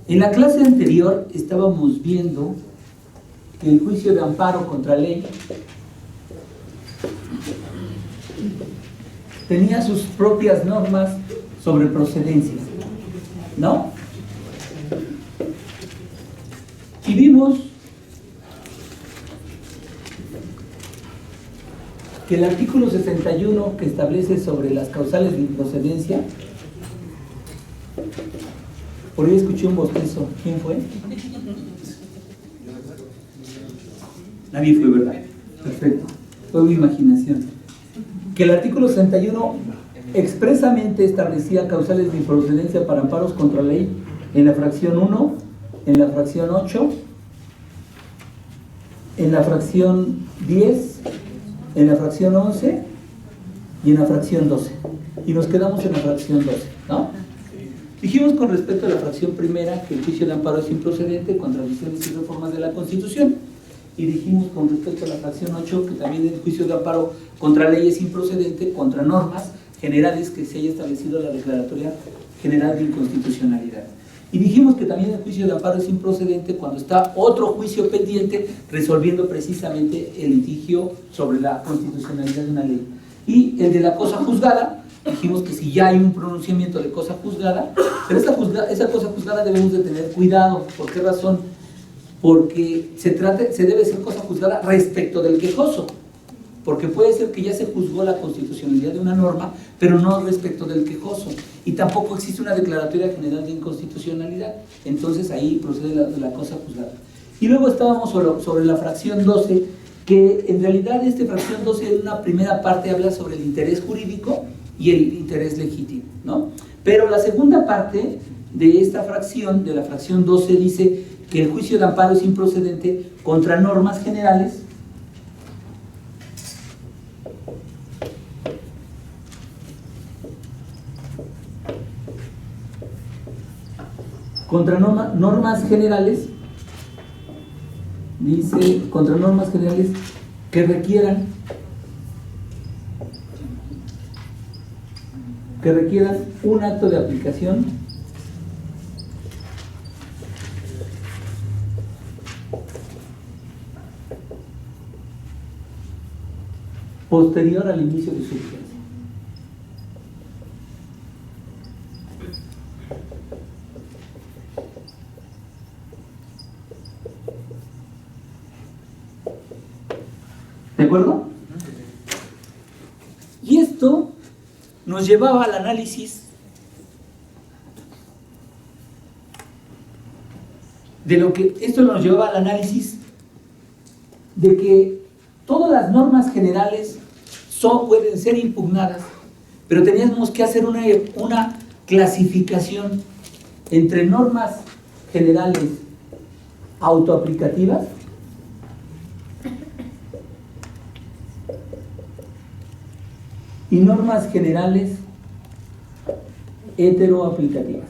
En la clase anterior estábamos viendo que el juicio de amparo contra ley tenía sus propias normas sobre procedencia, ¿no? Y vimos que el artículo 61 que establece sobre las causales de improcedencia, por ahí escuché un bostezo. ¿Quién fue? Nadie fue, ¿verdad? Perfecto. Fue mi imaginación. Que el artículo 61 expresamente establecía causales de improcedencia para amparos contra ley en la fracción 1, en la fracción 8, en la fracción 10, en la fracción 11 y en la fracción 12. Y nos quedamos en la fracción 12, ¿no? Dijimos con respecto a la fracción primera que el juicio de amparo es improcedente contra visiones y reformas de la Constitución. Y dijimos con respecto a la fracción 8 que también el juicio de amparo contra ley es improcedente contra normas generales que se haya establecido la Declaratoria General de Inconstitucionalidad. Y dijimos que también el juicio de amparo es improcedente cuando está otro juicio pendiente resolviendo precisamente el litigio sobre la constitucionalidad de una ley. Y el de la cosa juzgada, dijimos que si ya hay un pronunciamiento de cosa juzgada, pero esa cosa juzgada debemos de tener cuidado. ¿Por qué razón? Porque se debe ser cosa juzgada respecto del quejoso, porque puede ser que ya se juzgó la constitucionalidad de una norma, pero no respecto del quejoso, y tampoco existe una declaratoria general de inconstitucionalidad, entonces ahí procede la cosa juzgada. Y luego estábamos sobre la fracción 12, que en realidad esta fracción 12 en una primera parte habla sobre el interés jurídico y el interés legítimo, ¿no? Pero la segunda parte de esta fracción, de la fracción 12, dice que el juicio de amparo es improcedente contra normas generales normas generales, dice, contra normas generales que requieran un acto de aplicación posterior al inicio de su vigencia. ¿De acuerdo? Y esto nos llevaba al análisis de que todas las normas generales pueden ser impugnadas, pero teníamos que hacer una clasificación entre normas generales autoaplicativas y normas generales heteroaplicativas.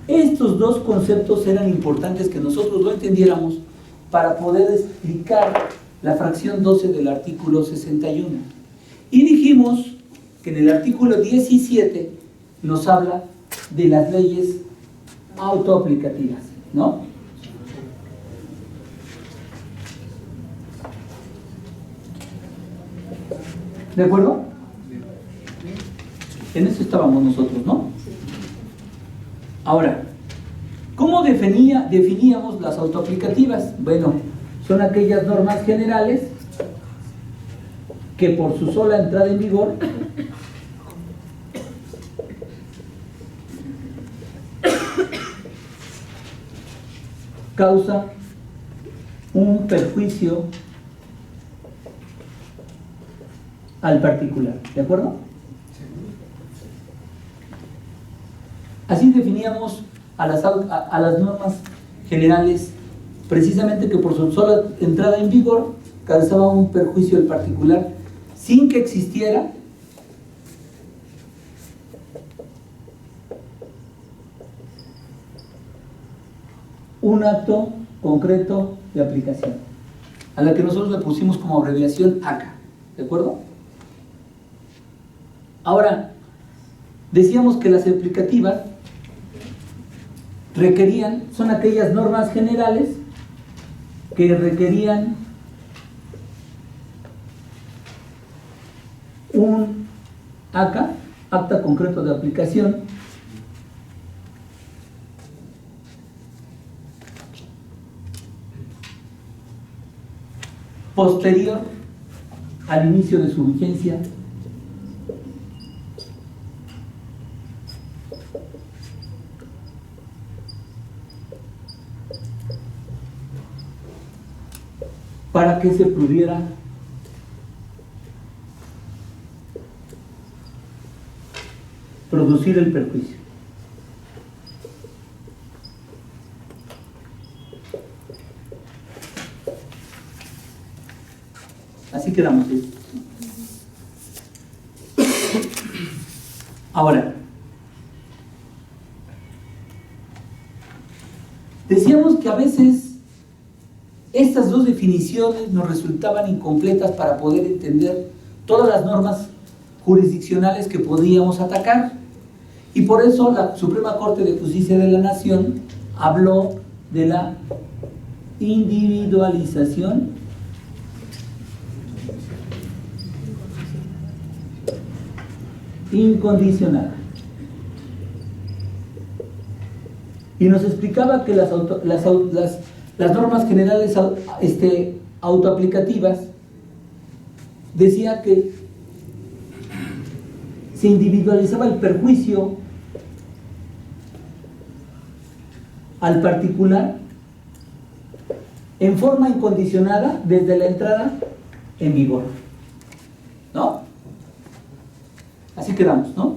Estos dos conceptos eran importantes que nosotros lo entendiéramos para poder explicar la fracción 12 del artículo 61. Y dijimos que en el artículo 17 nos habla de las leyes autoaplicativas, ¿no? ¿De acuerdo? En eso estábamos nosotros, ¿no? Ahora, ¿cómo definíamos las autoaplicativas? Bueno, son aquellas normas generales que por su sola entrada en vigor causa un perjuicio al particular, ¿de acuerdo? Así definíamos a las normas generales, precisamente que por su sola entrada en vigor causaba un perjuicio al particular sin que existiera un acto concreto de aplicación, a la que nosotros le pusimos como abreviación ACA, ¿de acuerdo? Ahora, decíamos que las aplicativas son aquellas normas generales que requerían un acta concreto de aplicación, posterior al inicio de su vigencia, para que se pudiera producir el perjuicio. Así quedamos. Ahora, decíamos que a veces estas dos definiciones nos resultaban incompletas para poder entender todas las normas jurisdiccionales que podíamos atacar, y por eso la Suprema Corte de Justicia de la Nación habló de la individualización incondicionada, y nos explicaba que las normas generales autoaplicativas decía que se individualizaba el perjuicio al particular en forma incondicionada desde la entrada en vigor, ¿no? Así quedamos, ¿no?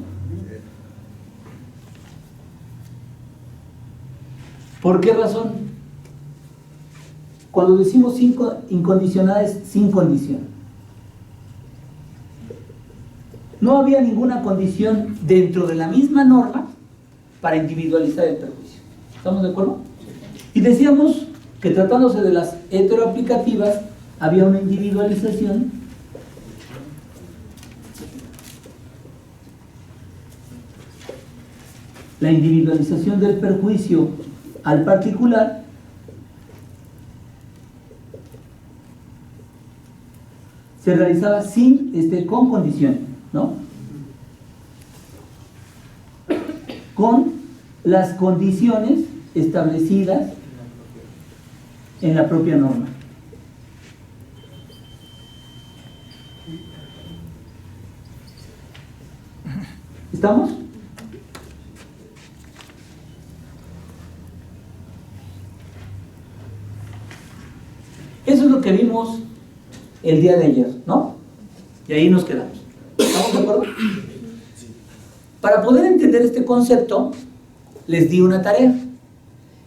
¿Por qué razón? Cuando decimos incondicionada es sin condición. No había ninguna condición dentro de la misma norma para individualizar el perjuicio. ¿Estamos de acuerdo? Y decíamos que tratándose de las heteroaplicativas había una individualización la individualización del perjuicio al particular se realizaba con condición, ¿no? Con las condiciones establecidas en la propia norma. ¿Estamos? Eso es lo que vimos el día de ayer, ¿no? Y ahí nos quedamos. ¿Estamos de acuerdo? Para poder entender este concepto, les di una tarea.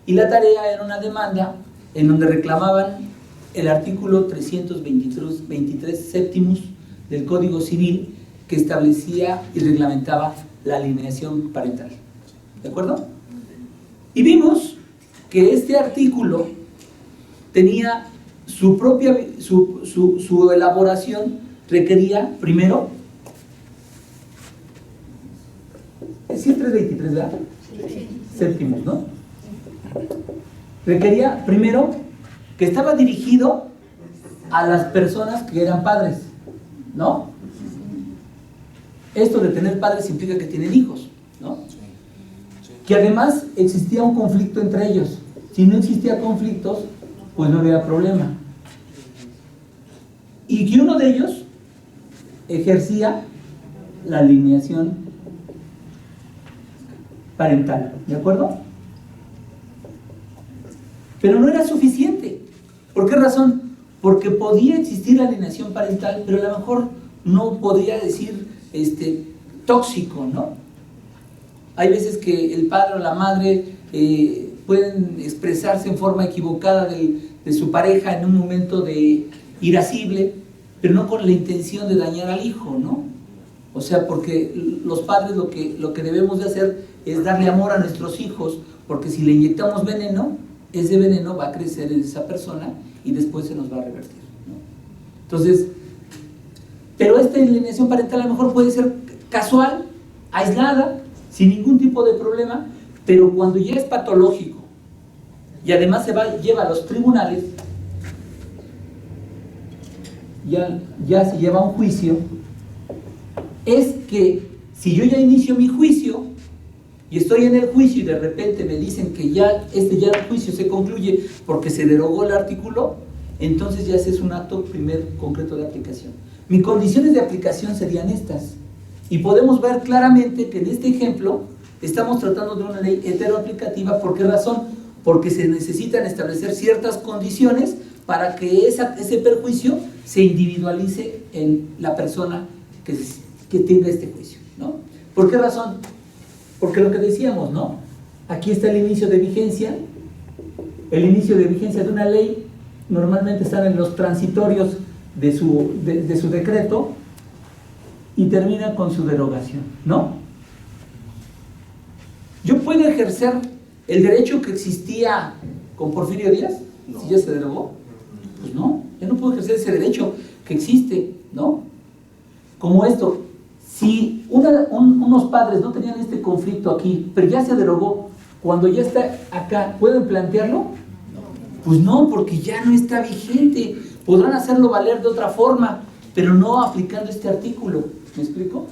Y la tarea era una demanda en donde reclamaban el artículo 323 séptimos del Código Civil, que establecía y reglamentaba la alienación parental. ¿De acuerdo? Y vimos que este artículo tenía su propia, su elaboración requería primero, es 323, ¿verdad? Séptimos, ¿no? Requería primero que estaba dirigido a las personas que eran padres, ¿no? Esto de tener padres implica que tienen hijos, ¿no? Que además existía un conflicto entre ellos. Si no existía conflictos, pues no había problema. Y que uno de ellos ejercía la alienación parental, ¿de acuerdo? Pero no era suficiente. ¿Por qué razón? Porque podía existir la alienación parental, pero a lo mejor no podría decir tóxico, ¿no? Hay veces que el padre o la madre pueden expresarse en forma equivocada de su pareja en un momento de irascible, pero no con la intención de dañar al hijo, ¿no? O sea, porque los padres lo que debemos de hacer es darle amor a nuestros hijos, porque si le inyectamos veneno, ese veneno va a crecer en esa persona y después se nos va a revertir, ¿no? Entonces, pero esta alienación parental a lo mejor puede ser casual aislada, sin ningún tipo de problema, pero cuando ya es patológico y además lleva a los tribunales, ya se lleva a un juicio, es que si yo ya inicio mi juicio y estoy en el juicio y de repente me dicen que ya el juicio se concluye porque se derogó el artículo, entonces ya ese es un acto concreto de aplicación. Mis condiciones de aplicación serían estas. Y podemos ver claramente que en este ejemplo estamos tratando de una ley heteroaplicativa. ¿Por qué razón? Porque se necesitan establecer ciertas condiciones para que ese perjuicio se individualice en la persona que tenga este juicio, ¿no? ¿Por qué razón? Porque lo que decíamos, ¿no? Aquí está el inicio de vigencia. El inicio de vigencia de una ley normalmente está en los transitorios de su decreto y termina con su derogación, ¿no? ¿Yo puedo ejercer el derecho que existía con Porfirio Díaz? No. Si ya se derogó, pues no, yo no puedo ejercer ese derecho que existe, ¿no? Como esto, si unos padres no tenían este conflicto aquí, pero ya se derogó, cuando ya está acá, ¿pueden plantearlo? Pues no, porque ya no está vigente. Podrán hacerlo valer de otra forma, pero no aplicando este artículo. ¿Me explico?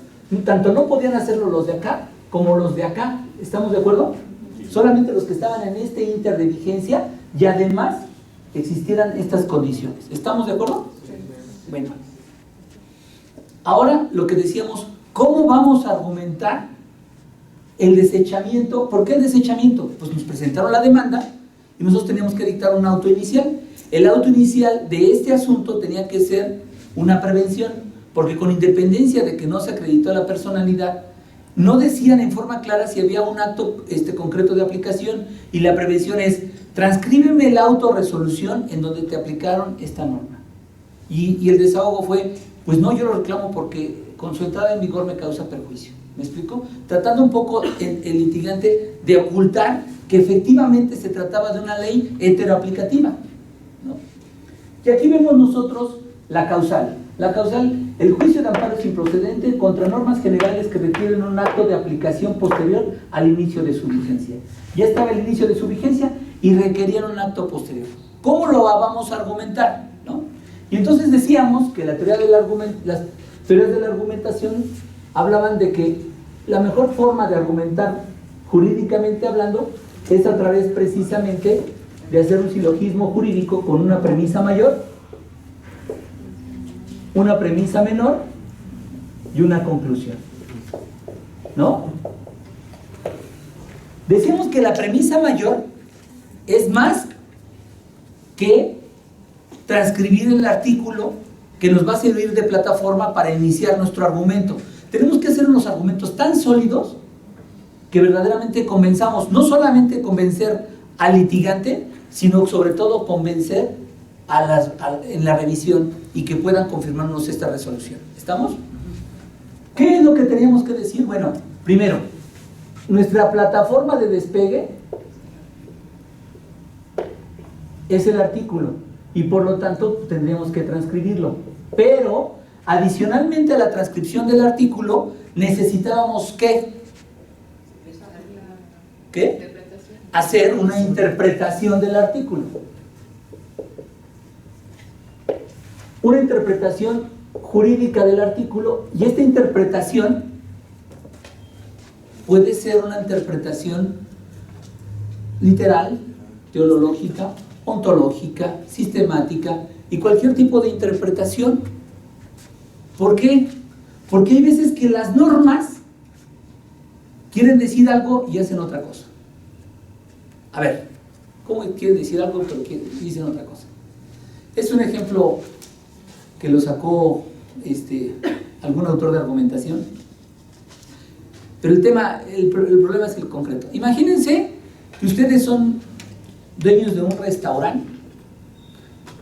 Tanto no podían hacerlo los de acá como los de acá. ¿Estamos de acuerdo? Solamente los que estaban en este inter de vigencia y además existieran estas condiciones. ¿Estamos de acuerdo? Bueno. Ahora lo que decíamos, ¿cómo vamos a argumentar el desechamiento? ¿Por qué el desechamiento? Pues nos presentaron la demanda y nosotros teníamos que dictar un auto inicial. El auto inicial de este asunto tenía que ser una prevención, porque con independencia de que no se acreditó la personalidad, no decían en forma clara si había un acto concreto de aplicación, y la prevención es, transcríbeme el auto resolución en donde te aplicaron esta norma. Y el desahogo fue, pues no, yo lo reclamo porque con su entrada en vigor me causa perjuicio. ¿Me explico? Tratando un poco el litigante de ocultar que efectivamente se trataba de una ley heteroaplicativa, ¿no? Y aquí vemos nosotros la causal. La causal, el juicio de amparo es improcedente contra normas generales que requieren un acto de aplicación posterior al inicio de su vigencia. Ya estaba el inicio de su vigencia y requerían un acto posterior. ¿Cómo lo vamos a argumentar, ¿no? Y entonces decíamos que las teorías de la argumentación hablaban de que la mejor forma de argumentar jurídicamente hablando es a través precisamente de hacer un silogismo jurídico con una premisa mayor, una premisa menor y una conclusión, ¿no? Decimos que la premisa mayor es más que transcribir el artículo que nos va a servir de plataforma para iniciar nuestro argumento. Tenemos que hacer unos argumentos tan sólidos que verdaderamente convenzamos, no solamente convencer al litigante, sino sobre todo convencer en la revisión y que puedan confirmarnos esta resolución. ¿Estamos? ¿Qué es lo que teníamos que decir? Bueno, primero, nuestra plataforma de despegue es el artículo y por lo tanto tendríamos que transcribirlo. Pero, adicionalmente a la transcripción del artículo, necesitábamos ¿qué? Hacer una interpretación del artículo. Una interpretación jurídica del artículo, y esta interpretación puede ser una interpretación literal, teológica, ontológica, sistemática y cualquier tipo de interpretación. ¿Por qué? Porque hay veces que las normas quieren decir algo y hacen otra cosa. A ver, ¿cómo quieren decir algo pero dicen otra cosa? Es un ejemplo que lo sacó algún autor de argumentación, pero el problema es el concreto. Imagínense que ustedes son dueños de un restaurante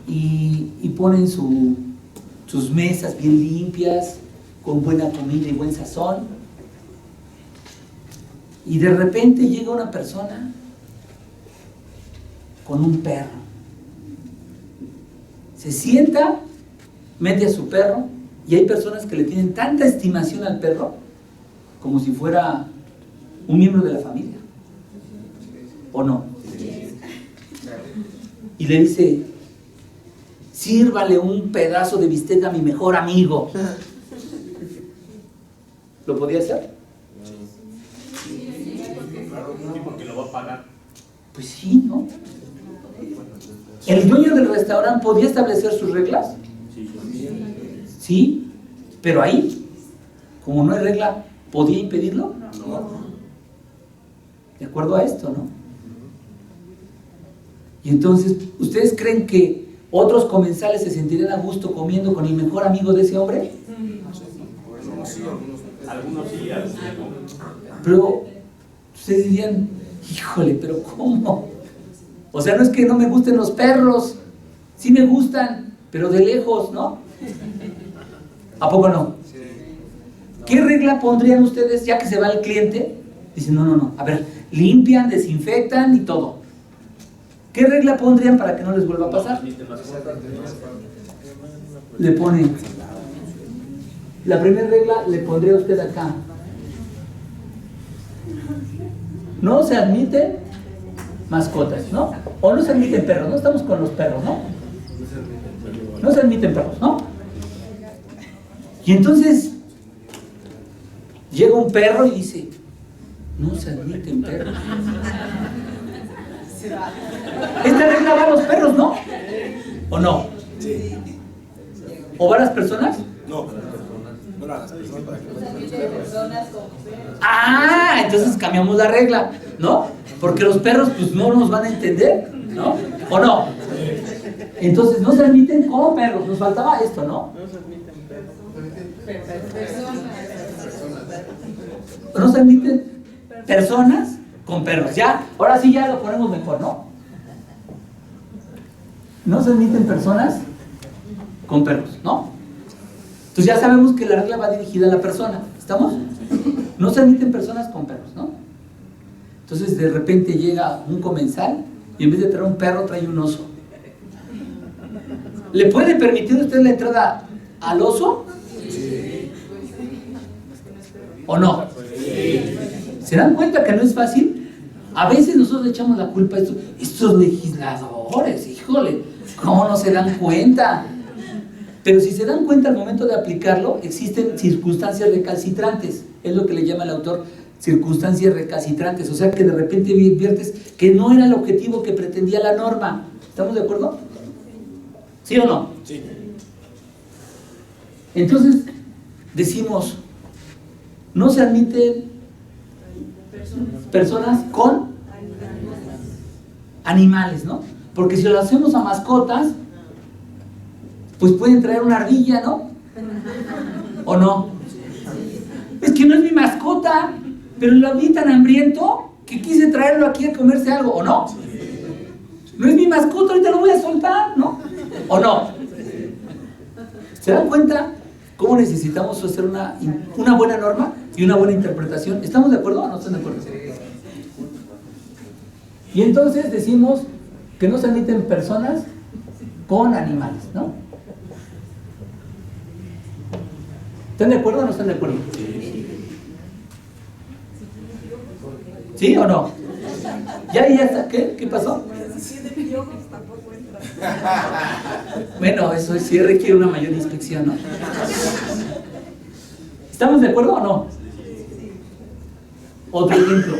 y ponen sus mesas bien limpias, con buena comida y buen sazón, y de repente llega una persona con un perro, se sienta, mete a su perro, y hay personas que le tienen tanta estimación al perro como si fuera un miembro de la familia, ¿o no? Y le dice, sírvale un pedazo de bistec a mi mejor amigo. ¿Lo podía hacer? Sí, porque lo va a pagar. Pues sí, ¿no? ¿El dueño del restaurante podía establecer sus reglas? Sí, pero ahí, como no hay regla, ¿podía impedirlo? No. De acuerdo a esto, ¿no? Y entonces, ¿ustedes creen que otros comensales se sentirían a gusto comiendo con el mejor amigo de ese hombre? Algunos sí, algunos no. Pero ustedes dirían, híjole, pero ¿cómo? O sea, no es que no me gusten los perros, sí me gustan, pero de lejos, ¿no? ¿A poco no? ¿Qué regla pondrían ustedes ya que se va el cliente? Dicen, no, a ver, limpian, desinfectan y todo. ¿Qué regla pondrían para que no les vuelva a pasar? Le ponen, la primera regla le pondría a usted acá. No se admiten mascotas, ¿no? O no se admiten perros, no estamos con los perros, ¿no? No se admiten perros, ¿no? Y entonces llega un perro y dice, no se admiten perros. Esta regla va a los perros, ¿no? ¿O no? ¿O va a las personas? No, a las personas para que no se Personas con perros. Ah, entonces cambiamos la regla, ¿no? Porque los perros pues no nos van a entender, ¿no? ¿O no? Entonces no se admiten como perros, nos faltaba esto, ¿no? No se admiten personas con perros, ya, ahora sí ya lo ponemos mejor, ¿no? No se admiten personas con perros, ¿no? Entonces ya sabemos que la regla va dirigida a la persona, ¿estamos? No se admiten personas con perros, ¿no? Entonces de repente llega un comensal y en vez de traer un perro trae un oso. ¿Le puede permitir usted la entrada al oso? ¿O no? ¿Se dan cuenta que no es fácil? A veces nosotros le echamos la culpa a estos legisladores, híjole, ¿cómo no se dan cuenta? Pero si se dan cuenta al momento de aplicarlo, existen circunstancias recalcitrantes, es lo que le llama el autor, circunstancias recalcitrantes, o sea que de repente adviertes que no era el objetivo que pretendía la norma. ¿Estamos de acuerdo? ¿Sí o no? Sí. Entonces, decimos, no se admiten personas con animales, ¿no? Porque si lo hacemos a mascotas, pues pueden traer una ardilla, ¿no? ¿O no? Es que no es mi mascota, pero lo vi tan hambriento que quise traerlo aquí a comerse algo, ¿o no? No es mi mascota, ahorita lo voy a soltar, ¿no? ¿O no? ¿Se dan cuenta cómo necesitamos hacer una buena norma y una buena interpretación? ¿Estamos de acuerdo o no están de acuerdo? Y entonces decimos que no se admiten personas con animales, ¿no? ¿Están de acuerdo o no están de acuerdo? ¿Sí o no? ¿Ya está? ¿Qué pasó? Bueno, eso sí requiere una mayor inspección, ¿no? ¿Estamos de acuerdo o no? Otro ejemplo.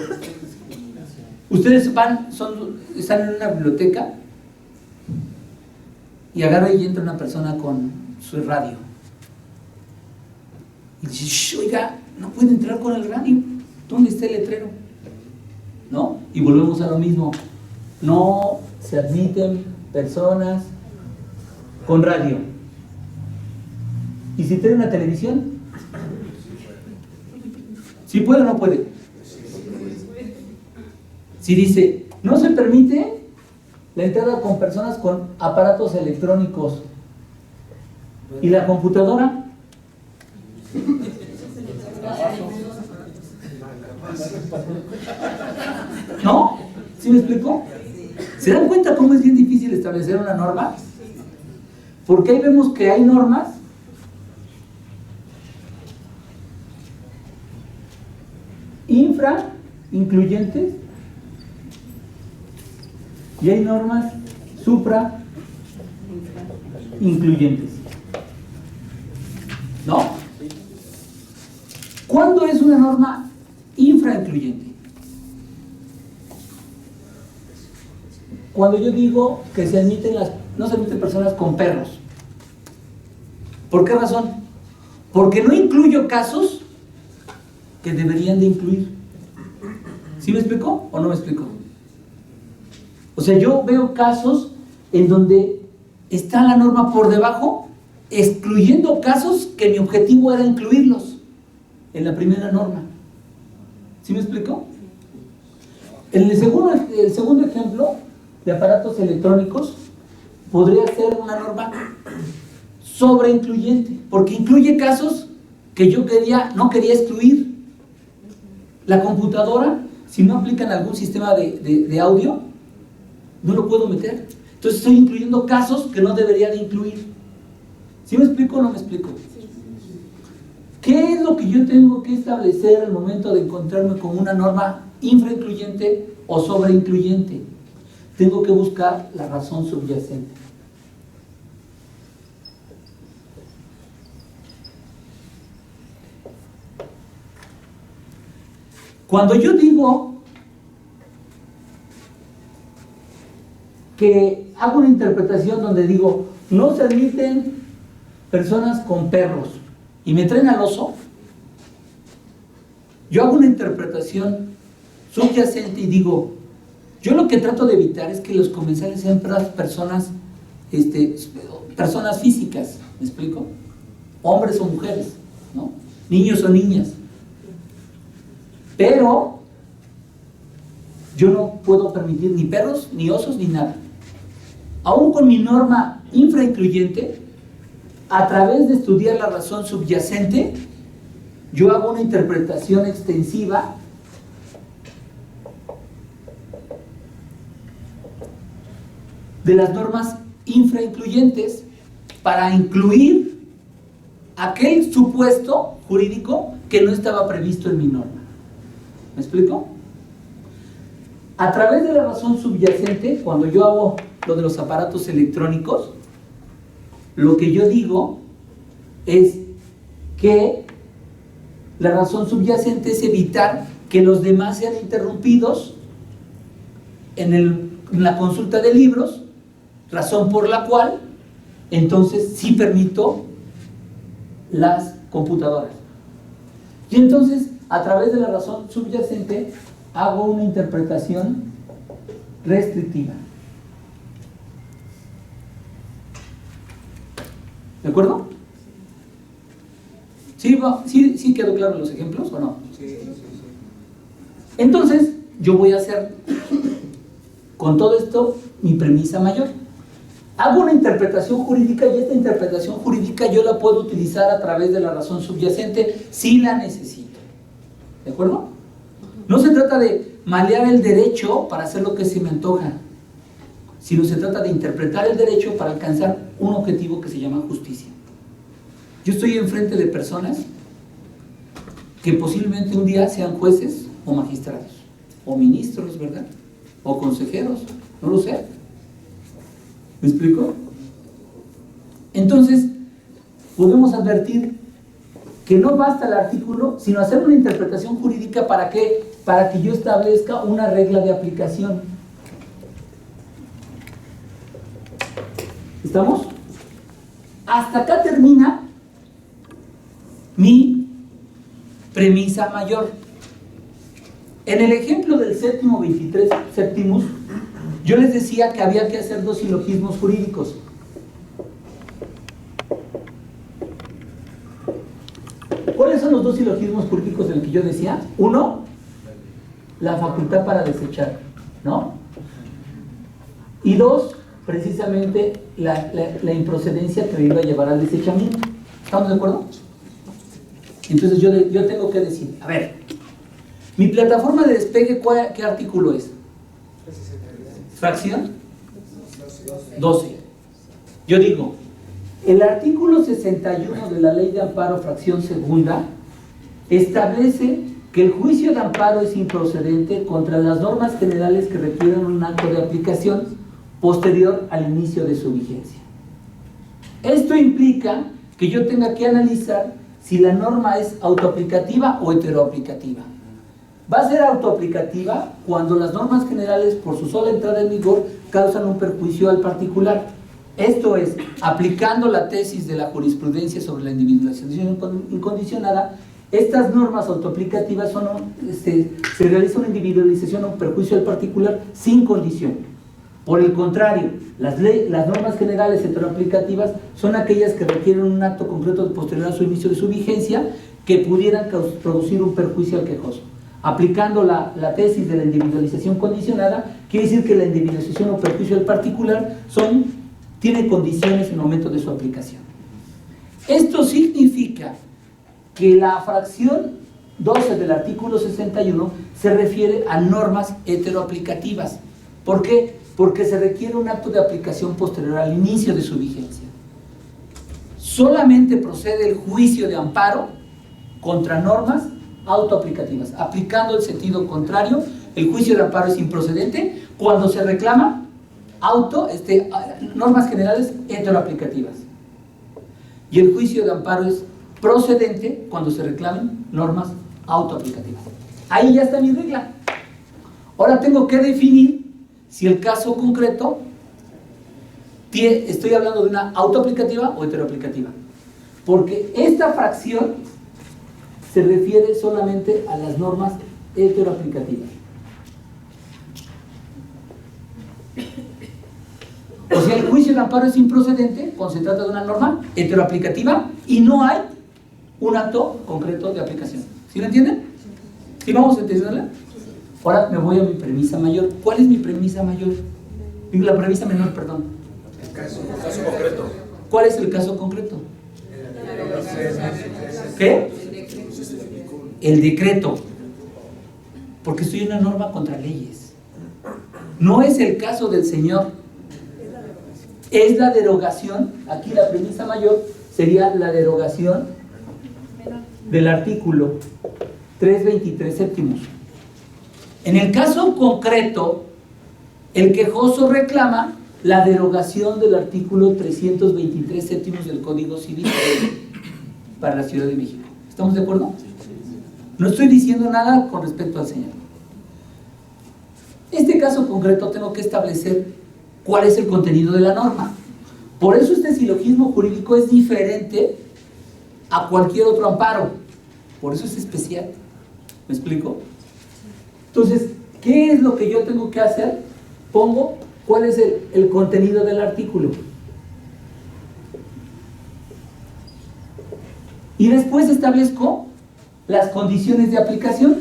Ustedes están en una biblioteca y agarra y entra una persona con su radio. Y dice, oiga, no puede entrar con el radio. ¿Dónde está el letrero? ¿No? Y volvemos a lo mismo. No se admiten personas con radio. ¿Y si tiene una televisión? ¿Sí puede o no puede? Si dice, no se permite la entrada con personas con aparatos electrónicos. ¿Y la computadora? ¿No? ¿Sí me explico? ¿Se dan cuenta cómo es bien difícil establecer una norma? Porque ahí vemos que hay normas incluyentes y hay normas supra incluyentes. ¿No? ¿Cuándo es una norma infraincluyente? Cuando yo digo que no se admiten personas con perros. ¿Por qué razón? Porque no incluyo casos que deberían de incluir. ¿Sí me explico o no me explico? O sea, yo veo casos en donde está la norma por debajo, excluyendo casos que mi objetivo era incluirlos en la primera norma. ¿Sí me explico? En el segundo ejemplo de aparatos electrónicos podría ser una norma sobreincluyente, porque incluye casos que yo no quería excluir. La computadora, si no aplican algún sistema de audio, no lo puedo meter. Entonces estoy incluyendo casos que no debería de incluir. ¿Sí me explico o no me explico? ¿Qué es lo que yo tengo que establecer al momento de encontrarme con una norma infraincluyente o sobreincluyente? Tengo que buscar la razón subyacente. Cuando yo digo que hago una interpretación donde digo, no se admiten personas con perros, y me traen al oso, yo hago una interpretación subyacente y digo, yo lo que trato de evitar es que los comensales sean personas físicas, ¿me explico? Hombres o mujeres, ¿no? Niños o niñas. Pero yo no puedo permitir ni perros, ni osos, ni nada. Aún con mi norma infraincluyente, a través de estudiar la razón subyacente, yo hago una interpretación extensiva de las normas infraincluyentes para incluir aquel supuesto jurídico que no estaba previsto en mi norma. ¿Me explico? A través de la razón subyacente, cuando yo hago lo de los aparatos electrónicos, lo que yo digo es que la razón subyacente es evitar que los demás sean interrumpidos en la consulta de libros, razón por la cual entonces sí permito las computadoras. Y entonces, a través de la razón subyacente, hago una interpretación restrictiva. ¿De acuerdo? ¿Sí quedó claro los ejemplos o no? Sí. Entonces, yo voy a hacer con todo esto mi premisa mayor. Hago una interpretación jurídica y esta interpretación jurídica yo la puedo utilizar a través de la razón subyacente si la necesito. ¿De acuerdo? No se trata de malear el derecho para hacer lo que se me antoja, sino se trata de interpretar el derecho para alcanzar un objetivo que se llama justicia. Yo estoy enfrente de personas que posiblemente un día sean jueces o magistrados, o ministros, ¿verdad? O consejeros, no lo sé. ¿Me explico? Entonces, podemos advertir que no basta el artículo, sino hacer una interpretación jurídica ¿para qué? Para que yo establezca una regla de aplicación. ¿Estamos? Hasta acá termina mi premisa mayor. En el ejemplo del séptimo 23 séptimos, yo les decía que había que hacer dos silogismos jurídicos. ¿Cuáles son los dos silogismos jurídicos en el que yo decía? Uno, la facultad para desechar, ¿no? Y dos, precisamente la improcedencia que me iba a llevar al desechamiento. ¿Estamos de acuerdo? Entonces yo tengo que decir, a ver, mi plataforma de despegue, ¿qué artículo es? ¿Fracción? 12. Yo digo, el artículo 61 de la Ley de Amparo, fracción segunda, establece que el juicio de amparo es improcedente contra las normas generales que requieren un acto de aplicación posterior al inicio de su vigencia. Esto implica que yo tenga que analizar si la norma es autoaplicativa o heteroaplicativa. Va a ser autoaplicativa cuando las normas generales, por su sola entrada en vigor, causan un perjuicio al particular. Esto es, aplicando la tesis de la jurisprudencia sobre la individualización incondicionada, estas normas autoaplicativas se realiza una individualización o un perjuicio al particular sin condición. Por el contrario, las normas generales heteroaplicativas son aquellas que requieren un acto concreto posterior a su inicio de su vigencia que pudieran producir un perjuicio al quejoso. Aplicando la tesis de la individualización condicionada, quiere decir que la individualización o perjuicio al particular tiene condiciones en el momento de su aplicación. Esto significa que la fracción 12 del artículo 61 se refiere a normas heteroaplicativas. ¿Por qué? Porque se requiere un acto de aplicación posterior al inicio de su vigencia. Solamente procede el juicio de amparo contra normas autoaplicativas. Aplicando el sentido contrario, el juicio de amparo es improcedente cuando se reclama normas generales heteroaplicativas. Y el juicio de amparo es procedente cuando se reclamen normas autoaplicativas. Ahí ya está mi regla. Ahora tengo que definir si el caso concreto estoy hablando de una autoaplicativa o heteroaplicativa. Porque esta fracción se refiere solamente a las normas heteroaplicativas. O sea, el juicio de amparo es improcedente cuando se trata de una norma heteroaplicativa y no hay un acto concreto de aplicación. ¿Sí lo entienden? ¿Sí vamos a entenderla? Ahora me voy a mi premisa mayor. ¿Cuál es mi premisa mayor? La premisa menor, perdón. El caso concreto. ¿Cuál es el caso concreto? ¿Qué? El decreto. Porque estoy en una norma contra leyes. No es el caso del Señor. Es la derogación. Aquí la premisa mayor sería la derogación del artículo 323 séptimos. En el caso concreto, el quejoso reclama la derogación del artículo 323 séptimos del Código Civil para la Ciudad de México. ¿Estamos de acuerdo? No estoy diciendo nada con respecto al Señor. Este caso concreto tengo que establecer cuál es el contenido de la norma. Por eso este silogismo jurídico es diferente a cualquier otro amparo. Por eso es especial. ¿Me explico? Entonces, ¿qué es lo que yo tengo que hacer? Pongo cuál es el contenido del artículo. Y después establezco las condiciones de aplicación.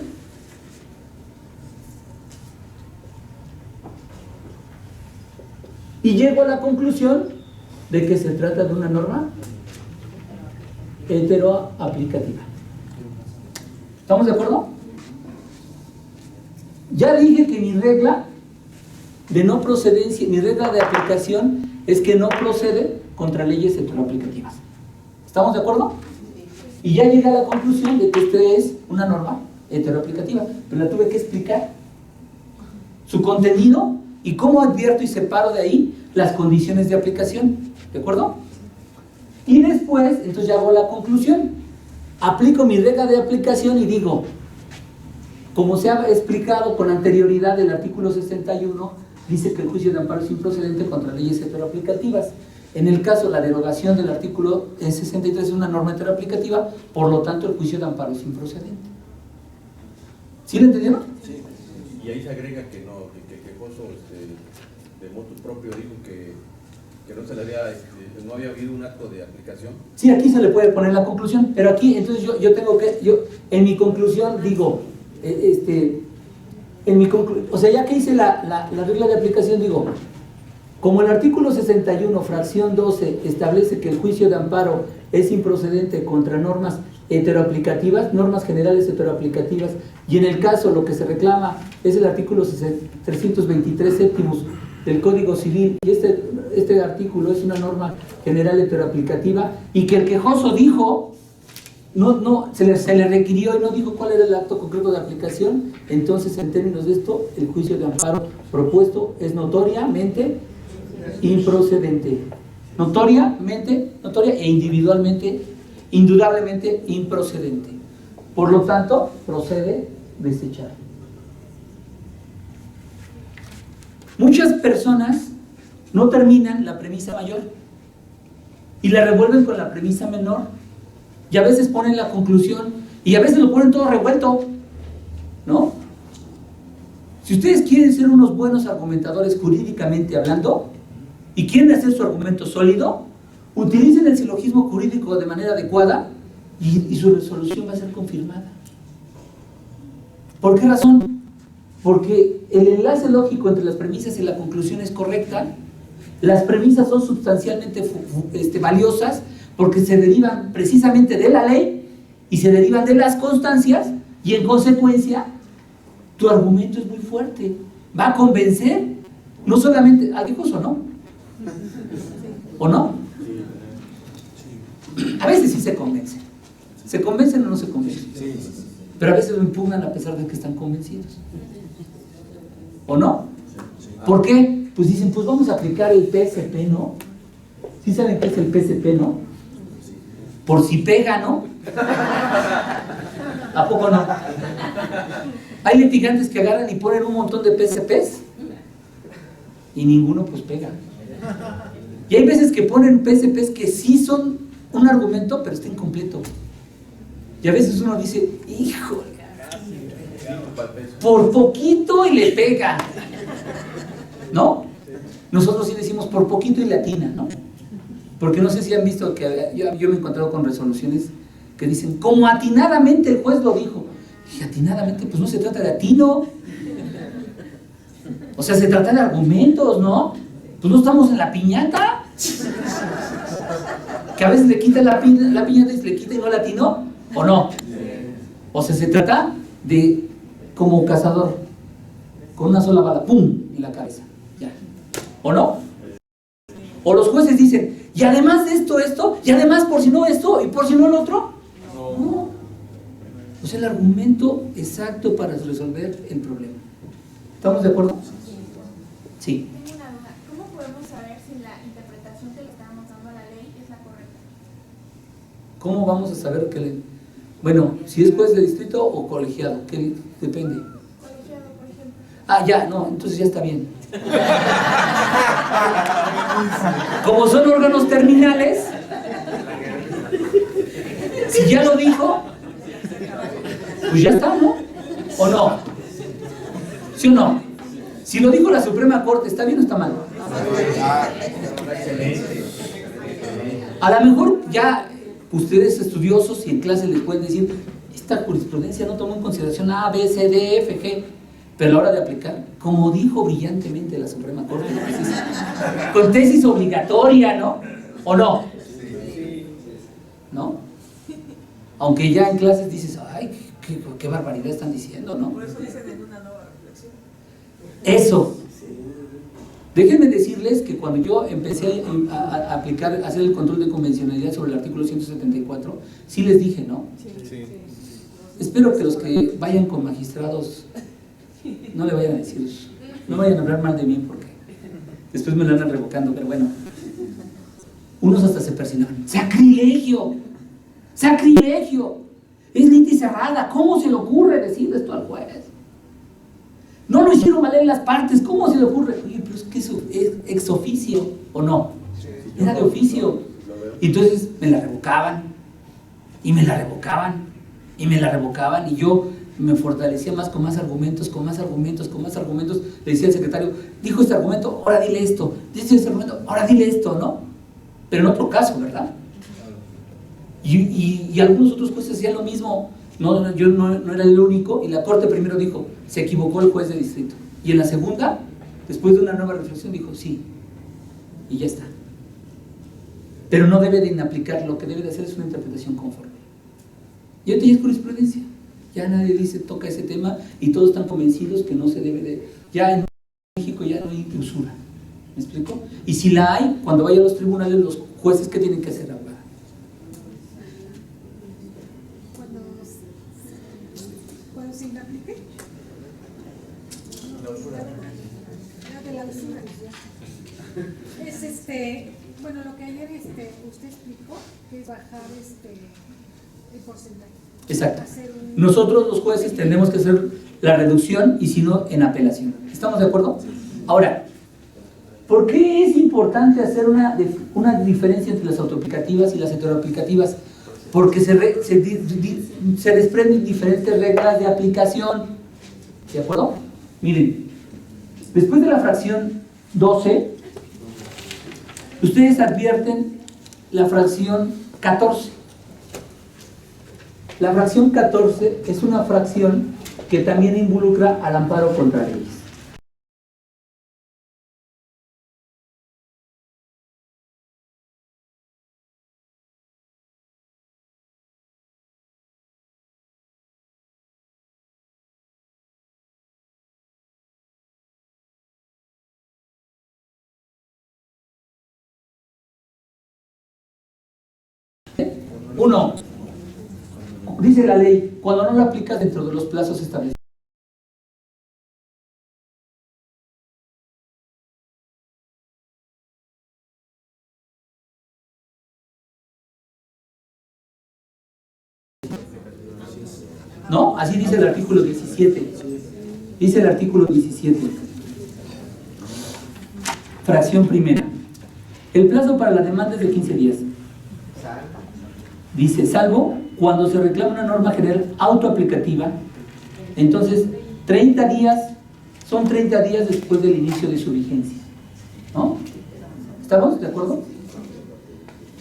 Y llego a la conclusión de que se trata de una norma heteroaplicativa. ¿Estamos de acuerdo? Ya dije que mi regla de no procedencia, mi regla de aplicación es que no procede contra leyes heteroaplicativas. ¿Estamos de acuerdo? Y ya llegué a la conclusión de que esta es una norma heteroaplicativa, pero la tuve que explicar. Su contenido y cómo advierto y separo de ahí las condiciones de aplicación. ¿De acuerdo? Y después, entonces ya hago la conclusión. Aplico mi regla de aplicación y digo, como se ha explicado con anterioridad, el artículo 61 dice que el juicio de amparo es improcedente contra leyes heteroaplicativas. En el caso, la derogación del artículo 63 es una norma heteroaplicativa, por lo tanto, el juicio de amparo es improcedente. ¿Sí lo entendieron? Sí. Y ahí se agrega que no, que el quejoso de motu propio dijo que no se le había, no había habido un acto de aplicación. Sí, aquí se le puede poner la conclusión, pero aquí, entonces yo tengo que, en mi conclusión digo, o sea, ya que hice la regla de aplicación, digo, como el artículo 61, fracción 12, establece que el juicio de amparo es improcedente contra normas heteroaplicativas, normas generales heteroaplicativas, y en el caso lo que se reclama es el artículo 323 séptimos del Código Civil, y este artículo es una norma general heteroaplicativa, y que el quejoso dijo se le requirió y no dijo cuál era el acto concreto de aplicación, entonces en términos de esto, el juicio de amparo propuesto es notoriamente improcedente. Notoria e individualmente, indudablemente improcedente. Por lo tanto, procede desechar. Muchas personas no terminan la premisa mayor y la revuelven con la premisa menor, y a veces ponen la conclusión y a veces lo ponen todo revuelto, ¿no? Si ustedes quieren ser unos buenos argumentadores jurídicamente hablando y quieren hacer su argumento sólido, utilicen el silogismo jurídico de manera adecuada y su resolución va a ser confirmada. ¿Por qué razón? Porque el enlace lógico entre las premisas y la conclusión es correcta. Las premisas son sustancialmente valiosas porque se derivan precisamente de la ley y se derivan de las constancias, y en consecuencia tu argumento es muy fuerte, va a convencer no solamente al quejoso, ¿no? ¿O no? A veces sí se convencen o no se convencen, pero a veces lo impugnan a pesar de que están convencidos, ¿o no? ¿Por qué? Pues dicen, pues vamos a aplicar el PSP, ¿no? ¿Sí saben qué es el PSP, no? Por si pega, ¿no? ¿A poco no? Hay litigantes que agarran y ponen un montón de PSPs y ninguno pues pega. Y hay veces que ponen PSPs que sí son un argumento, pero está incompleto. Y a veces uno dice, híjole, por poquito y le pega, ¿no? Nosotros sí decimos por poquito y le atina, ¿no? Porque no sé si han visto que yo me he encontrado con resoluciones que dicen, como atinadamente el juez lo dijo. Y atinadamente, pues no se trata de atino. O sea, se trata de argumentos, ¿no? Pues no estamos en la piñata. Que a veces le quita la piñata y se le quita y no la atinó, ¿o no? O sea, se trata de, como cazador, con una sola bala, ¡pum!, en la cabeza. Ya. ¿O no? O los jueces dicen, y además de esto, y además por si no esto, y por si no el otro. No. O sea, el argumento exacto para resolver el problema. ¿Estamos de acuerdo? Sí. Tengo una duda. ¿Cómo podemos saber si la interpretación que le estamos dando a la ley es la correcta? ¿Cómo vamos a saber que bueno, si es juez de distrito o colegiado? ¿Qué depende? Colegiado, por ejemplo. Ah, ya, no, entonces ya está bien. Como son órganos terminales, si ya lo dijo, pues ya está, ¿no? ¿O no? ¿Sí o no? Si lo dijo la Suprema Corte, ¿está bien o está mal? A lo mejor ya ustedes estudiosos y en clase les pueden decir, esta jurisprudencia no tomó en consideración A, B, C, D, F, G, pero a la hora de aplicar, como dijo brillantemente la Suprema Corte, con tesis obligatoria, ¿no? ¿O no? ¿No? Aunque ya en clases dices, ay, qué barbaridad están diciendo, ¿no? Por eso dicen en una nueva reflexión. Eso. Déjenme decirles que cuando yo empecé a aplicar, a hacer el control de convencionalidad sobre el artículo 174, sí les dije, ¿no? Sí. Espero que los que vayan con magistrados no le vayan a decir, no vayan a hablar mal de mí porque después me lo andan revocando, pero bueno. Unos hasta se persinaban. ¡Sacrilegio! ¡Sacrilegio! Es liti cerrada. ¿Cómo se le ocurre decir esto al juez? No lo hicieron valer las partes. ¿Cómo se le ocurre? Oye, pero es que eso es ex oficio, ¿o no? Era de oficio. Y entonces me la revocaban. Y me la revocaban. Y me la revocaban. Y yo me fortalecía más con más argumentos, con más argumentos, con más argumentos. Le decía al secretario, dijo este argumento, ahora dile esto. Dice este argumento, ahora dile esto, ¿no? Pero en otro caso, ¿verdad? Y algunos otros jueces hacían lo mismo. No, yo no era el único, y la Corte primero dijo, se equivocó el juez de distrito. Y en la segunda, después de una nueva reflexión, dijo, sí. Y ya está. Pero no debe de inaplicar, lo que debe de hacer es una interpretación conforme. Y ahorita ya es jurisprudencia. Ya nadie dice, toca ese tema, y todos están convencidos que no se debe de... Ya en México ya no hay usura. ¿Me explico? Y si la hay, cuando vaya a los tribunales, los jueces, ¿qué tienen que hacer ahora? La de la usura. Es bueno, lo que ayer usted explicó, que es bajar el porcentaje. Exacto. Nosotros los jueces tendremos que hacer la reducción y si no, en apelación. ¿Estamos de acuerdo? Ahora, ¿por qué es importante hacer una diferencia entre las autoaplicativas y las heteroaplicativas? Porque se desprenden diferentes reglas de aplicación. ¿De acuerdo? Miren, después de la fracción 12, ustedes advierten la fracción 14. La fracción 14 es una fracción que también involucra al amparo contra leyes. Uno, dice la ley, cuando no lo aplicas dentro de los plazos establecidos. ¿No? Así dice el artículo 17. Dice el artículo 17. Fracción primera. El plazo para la demanda es de 15 días. Dice, salvo cuando se reclama una norma general autoaplicativa, entonces 30 días, son 30 días después del inicio de su vigencia. ¿No? ¿Estamos de acuerdo?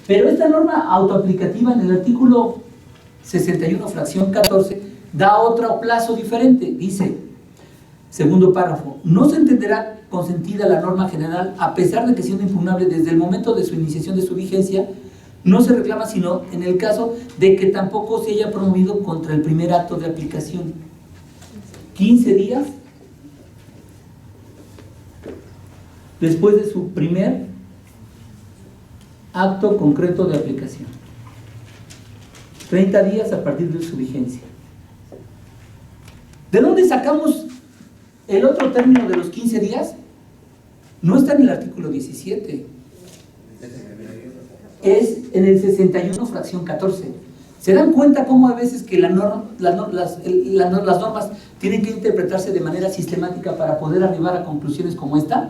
Pero esta norma autoaplicativa en el artículo 61, fracción 14, da otro plazo diferente. Dice, segundo párrafo, no se entenderá consentida la norma general a pesar de que siendo impugnable desde el momento de su iniciación de su vigencia, no se reclama sino en el caso de que tampoco se haya promovido contra el primer acto de aplicación. 15 días después de su primer acto concreto de aplicación. 30 días a partir de su vigencia. ¿De dónde sacamos el otro término de los 15 días? No está en el artículo 17. Es en el 61, fracción 14. ¿Se dan cuenta cómo a veces que las normas tienen que interpretarse de manera sistemática para poder arribar a conclusiones como esta?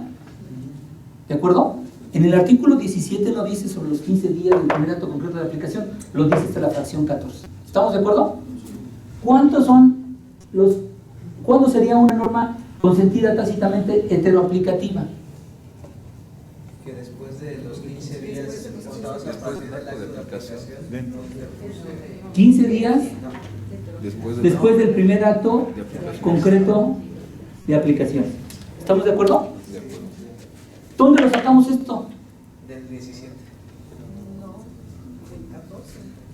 ¿De acuerdo? En el artículo 17 no dice sobre los 15 días del primer acto concreto de aplicación, lo dice hasta la fracción 14. ¿Estamos de acuerdo? ¿Cuándo sería una norma consentida tácitamente heteroaplicativa? Que después de los 15 días, después del acto de aplicación. 15 días después del primer acto concreto de aplicación. ¿Estamos de acuerdo? De acuerdo. ¿Dónde lo sacamos esto? Del 17.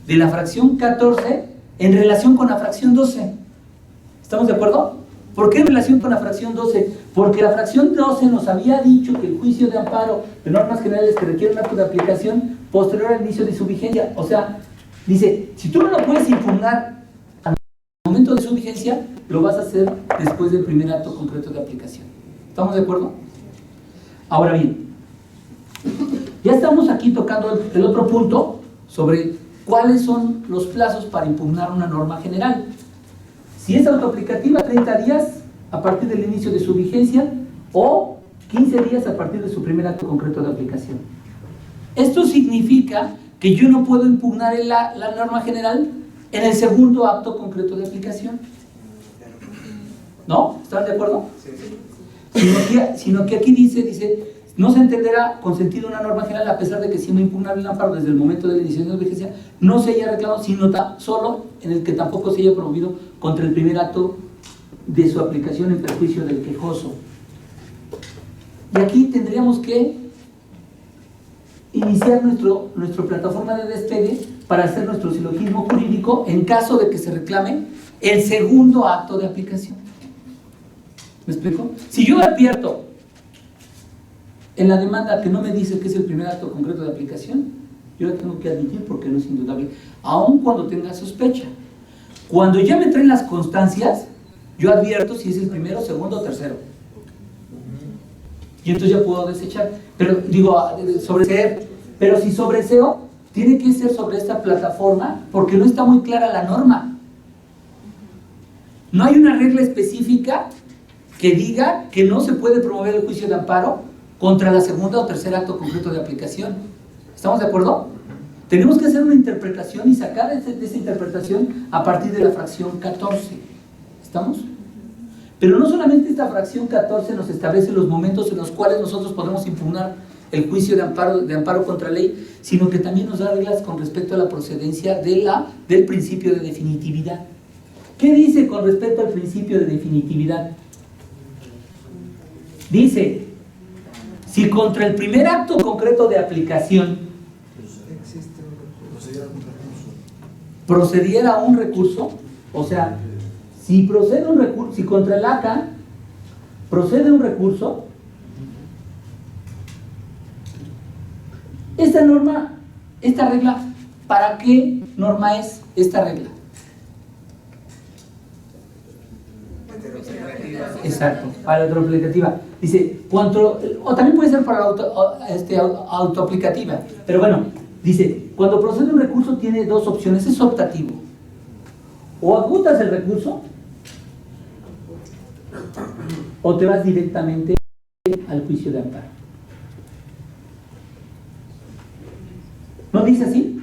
De la fracción 14 en relación con la fracción 12. ¿Estamos de acuerdo? ¿Por qué en relación con la fracción 12? Porque la fracción 12 nos había dicho que el juicio de amparo de normas generales que requiere un acto de aplicación posterior al inicio de su vigencia, o sea, dice, si tú no lo puedes impugnar al momento de su vigencia, lo vas a hacer después del primer acto concreto de aplicación. ¿Estamos de acuerdo? Ahora bien, ya estamos aquí tocando el otro punto sobre cuáles son los plazos para impugnar una norma general. Si es autoaplicativa, 30 días a partir del inicio de su vigencia o 15 días a partir de su primer acto concreto de aplicación. Esto significa que yo no puedo impugnar la norma general en el segundo acto concreto de aplicación. ¿No? ¿Están de acuerdo? Sino que aquí dice, no se entenderá consentido una norma general a pesar de que siendo impugnable el amparo desde el momento de la iniciación de vigencia no se haya reclamado, sino solo en el que tampoco se haya promovido contra el primer acto de su aplicación en perjuicio del quejoso. Y aquí tendríamos que iniciar nuestra plataforma de despegue para hacer nuestro silogismo jurídico en caso de que se reclame el segundo acto de aplicación. ¿Me explico? Si yo advierto en la demanda que no me dice que es el primer acto concreto de aplicación, yo la tengo que admitir porque no es indudable, aun cuando tenga sospecha. Cuando ya me traen las constancias, yo advierto si es el primero, segundo o tercero. y entonces ya puedo desechar. Pero digo, sobreseer. Pero si sobreseo, tiene que ser sobre esta plataforma porque no está muy clara la norma. No hay una regla específica que diga que no se puede promover el juicio de amparo contra la segunda o tercer acto concreto de aplicación. ¿Estamos de acuerdo? Tenemos que hacer una interpretación y sacar de esa interpretación a partir de la fracción 14. ¿Estamos? Pero no solamente esta fracción 14 nos establece los momentos en los cuales nosotros podemos impugnar el juicio de amparo contra ley, sino que también nos da reglas con respecto a la procedencia del principio de definitividad. ¿Qué dice con respecto al principio de definitividad? Dice, si contra el primer acto concreto de aplicación procediera un recurso, o sea, si procede un recurso, si contra el ACA procede un recurso, esta norma, esta regla, ¿para qué norma es esta regla? Exacto, para la autoaplicativa. Dice, o también puede ser para la autoaplicativa, pero bueno, dice, cuando procede un recurso tiene dos opciones, es optativo. O agotas el recurso, o te vas directamente al juicio de amparo. ¿No dice así?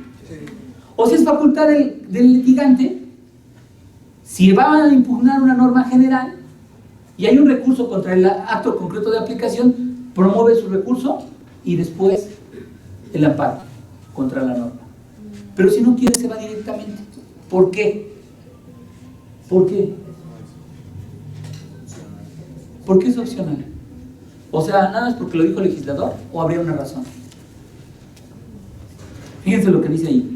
O si es facultad del litigante, si va a impugnar una norma general y hay un recurso contra el acto concreto de aplicación, promueve su recurso y después el amparo contra la norma. Pero si no quiere, se va directamente. ¿Por qué? ¿Por qué? ¿Por qué es opcional? O sea, nada más porque lo dijo el legislador, o habría una razón. Fíjense lo que dice ahí.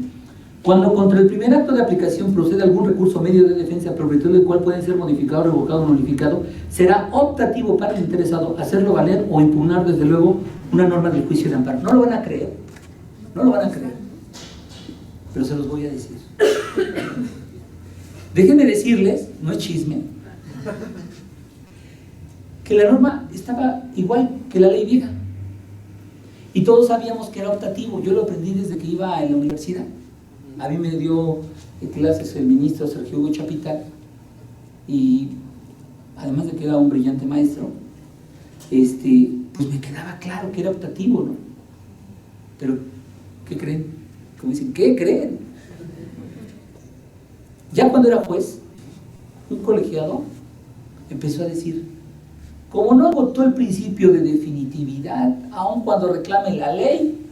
Cuando contra el primer acto de aplicación procede algún recurso medio de defensa, propietario del cual puede ser modificado, revocado o nulificado, será optativo para el interesado hacerlo valer o impugnar desde luego una norma del juicio de amparo. No lo van a creer, no lo van a creer, pero se los voy a decir. Déjenme decirles, no es chisme, que la norma estaba igual que la ley vieja y todos sabíamos que era optativo. Yo lo aprendí desde que iba a la universidad. A mí me dio clases el ministro Sergio Hugo Chapital y además de que era un brillante maestro, pues me quedaba claro que era optativo, ¿no? Pero, ¿qué creen? Como dicen, ¿qué creen? Ya cuando era juez, un colegiado empezó a decir, como no agotó el principio de definitividad, aun cuando reclame la ley,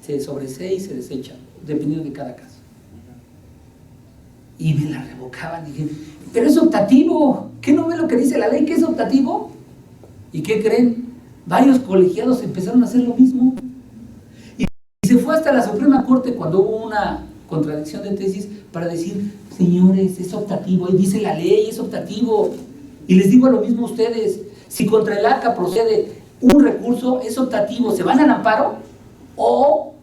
se sobresee y se desecha, dependiendo de cada caso. Y me la revocaban, dije, pero es optativo, ¿qué no ve lo que dice la ley, que es optativo? ¿Y qué creen? Varios colegiados empezaron a hacer lo mismo. Y se fue hasta la Suprema Corte cuando hubo una contradicción de tesis para decir, señores, es optativo, ahí dice la ley, es optativo. Y les digo lo mismo a ustedes, si contra el ACA procede un recurso, es optativo, ¿se van al amparo o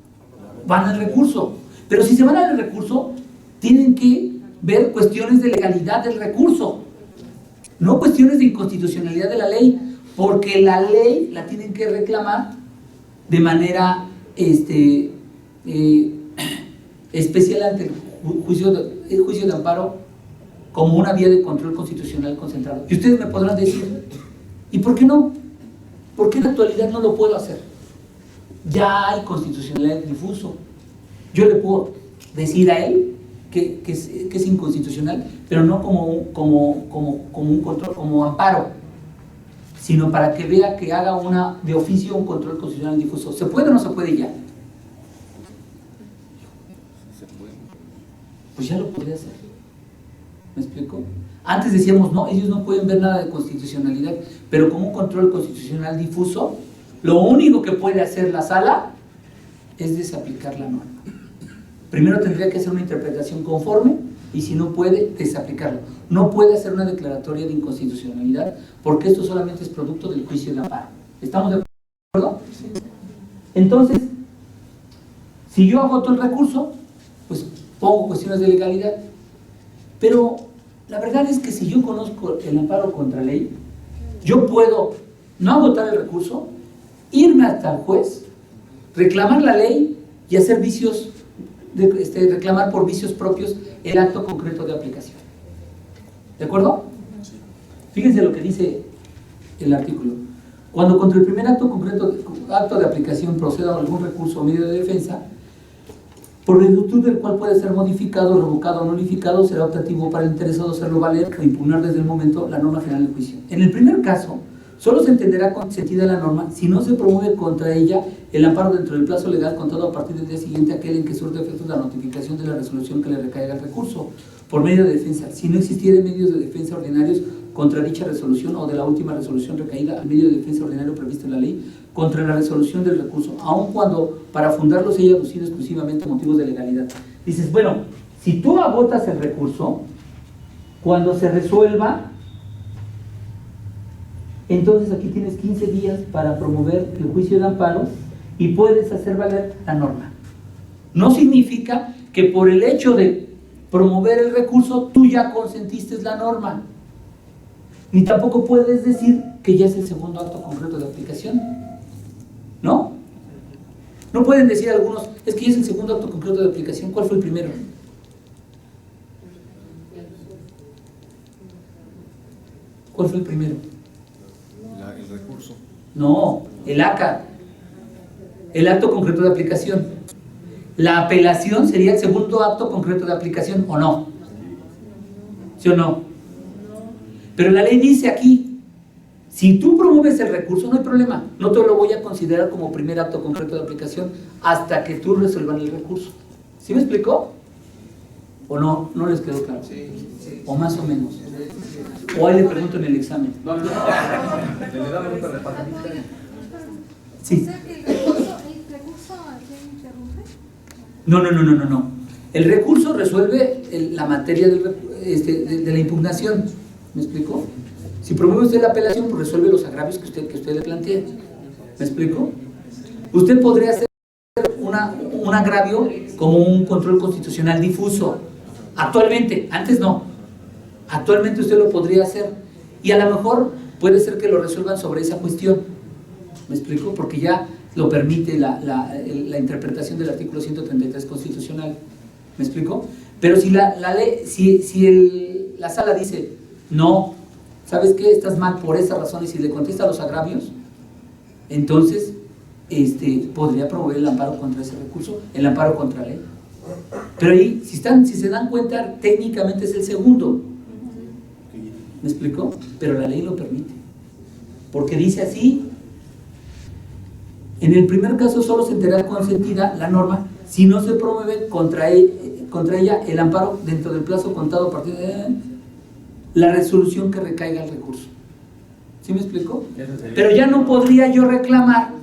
van al recurso? Pero si se van al recurso, tienen que ver cuestiones de legalidad del recurso, no cuestiones de inconstitucionalidad de la ley, porque la ley la tienen que reclamar de manera especial ante el juicio de amparo como una vía de control constitucional concentrado. Y ustedes me podrán decir, ¿y por qué no? ¿Por qué en la actualidad no lo puedo hacer? Ya hay constitucionalidad difuso. Yo le puedo decir a él que es inconstitucional, pero no como un control, como amparo, sino para que vea que haga de oficio un control constitucional difuso. ¿Se puede o no se puede ya? Pues ya lo podría hacer. ¿Me explico? Antes decíamos, no, ellos no pueden ver nada de constitucionalidad, pero como un control constitucional difuso, lo único que puede hacer la sala es desaplicar la norma. Primero tendría que hacer una interpretación conforme y si no puede, desaplicarlo. No puede hacer una declaratoria de inconstitucionalidad porque esto solamente es producto del juicio de amparo. ¿Estamos de acuerdo? Entonces, si yo agoto el recurso, pues pongo cuestiones de legalidad. Pero la verdad es que si yo conozco el amparo contra ley, yo puedo no agotar el recurso, irme hasta el juez, reclamar la ley y hacer vicios, reclamar por vicios propios el acto concreto de aplicación. ¿De acuerdo? Fíjense lo que dice el artículo. Cuando contra el primer acto concreto, acto de aplicación proceda algún recurso o medio de defensa, por virtud del cual puede ser modificado, revocado o nulificado, será optativo para el interesado hacerlo valer o impugnar desde el momento la norma general del juicio. En el primer caso, solo se entenderá consentida la norma si no se promueve contra ella el amparo dentro del plazo legal contado a partir del día siguiente aquel en que surte efectos la notificación de la resolución que le recaiga el recurso por medio de defensa, si no existieren medios de defensa ordinarios contra dicha resolución o de la última resolución recaída al medio de defensa ordinario previsto en la ley contra la resolución del recurso, aun cuando para fundarlo se haya aducido exclusivamente motivos de legalidad. Dices, bueno, si tú agotas el recurso, cuando se resuelva, entonces aquí tienes 15 días para promover el juicio de amparo y puedes hacer valer la norma. No significa que por el hecho de promover el recurso tú ya consentiste la norma, ni tampoco puedes decir que ya es el segundo acto concreto de aplicación, ¿no? No pueden decir algunos, es que ya es el segundo acto concreto de aplicación. ¿Cuál fue el primero? ¿Cuál fue el primero? El recurso. No, el ACA, el acto concreto de aplicación. La apelación sería el segundo acto concreto de aplicación, ¿o no? ¿Sí o no? Pero la ley dice aquí, si tú promueves el recurso, no hay problema, no te lo voy a considerar como primer acto concreto de aplicación hasta que tú resuelvan el recurso. ¿Sí me explicó? ¿O no? ¿No les quedó claro? Sí, sí. ¿O más o menos? ¿O ahí le pregunto en el examen? No, le damos otra repasada. Sí. O sea que el recurso ¿quién interrumpe? No. El recurso resuelve la materia de la impugnación. ¿Me explicó? Si promueve usted la apelación, pues resuelve los agravios que usted le plantea. ¿Me explico? Usted podría hacer un agravio como un control constitucional difuso. Actualmente, antes no. Actualmente usted lo podría hacer. Y a lo mejor puede ser que lo resuelvan sobre esa cuestión. ¿Me explico? Porque ya lo permite la interpretación del artículo 133 constitucional. ¿Me explico? Pero si la ley, la sala dice, no, ¿sabes qué? Estás mal por esa razón, y si le contesta los agravios, entonces podría promover el amparo contra ese recurso, el amparo contra la ley. Pero ahí, si se dan cuenta, técnicamente es el segundo. ¿Me explico? Pero la ley lo permite. Porque dice así, en el primer caso solo se entenderá consentida la norma si no se promueve contra ella el amparo dentro del plazo contado a partir de la resolución que recaiga el recurso. ¿Sí me explico? Pero ya no podría yo reclamar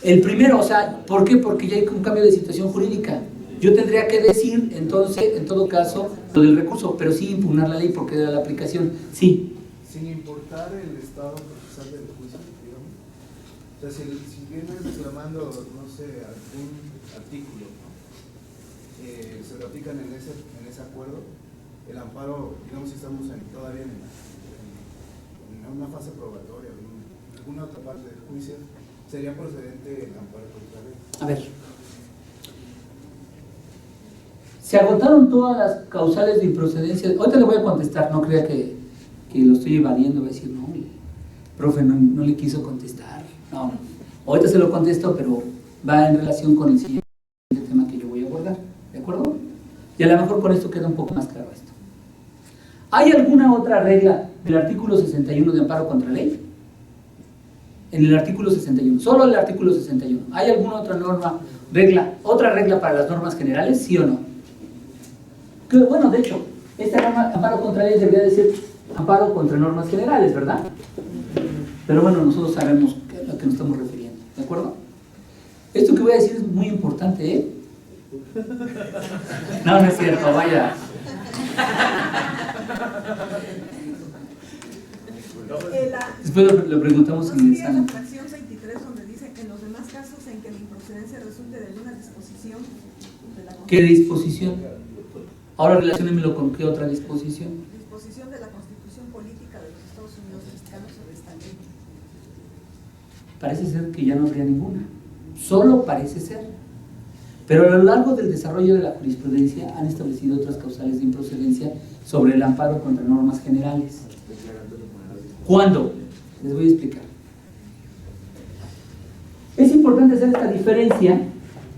el primero, o sea, ¿por qué? Porque ya hay un cambio de situación jurídica. Yo tendría que decir, entonces, en todo caso, lo del recurso, pero sí impugnar la ley porque era la aplicación, sí. Sin importar el estado procesal del juicio, digamos. O sea, si vienes reclamando, no sé, algún artículo, ¿no? Se lo aplican en ese acuerdo, el amparo, digamos, si estamos todavía en una fase probatoria, en alguna otra parte del juicio, sería procedente el amparo contra la ley. A ver. Se agotaron todas las causales de improcedencia. Ahorita le voy a contestar, no crea que lo estoy evadiendo, va a decir, no, el profe no le quiso contestar. No, ahorita se lo contesto, pero va en relación con el siguiente tema que yo voy a abordar, ¿de acuerdo? Y a lo mejor con esto queda un poco más claro esto. ¿Hay alguna otra regla del artículo 61 de amparo contra ley? En el artículo 61, solo el artículo 61. ¿Hay alguna otra norma, otra regla para las normas generales, sí o no? Que, bueno, de hecho, esta norma, amparo contra ley, debería decir amparo contra normas generales, ¿verdad? Pero bueno, nosotros sabemos a lo que nos estamos refiriendo, ¿de acuerdo? Esto que voy a decir es muy importante, ¿eh? No es cierto, vaya. Después lo preguntamos en el la examen. fracción 23 donde dice que en los demás casos en que la improcedencia resulte de alguna disposición de la ¿Qué disposición? Ahora relaciónemelo con qué otra disposición. disposición de la Constitución Política de los Estados Unidos Mexicanos sobre esta ley. parece ser que ya no habría ninguna. Solo parece ser. Pero a lo largo del desarrollo de la jurisprudencia han establecido otras causales de improcedencia sobre el amparo contra normas generales. ¿Cuándo? Les voy a explicar. Es importante hacer esta diferencia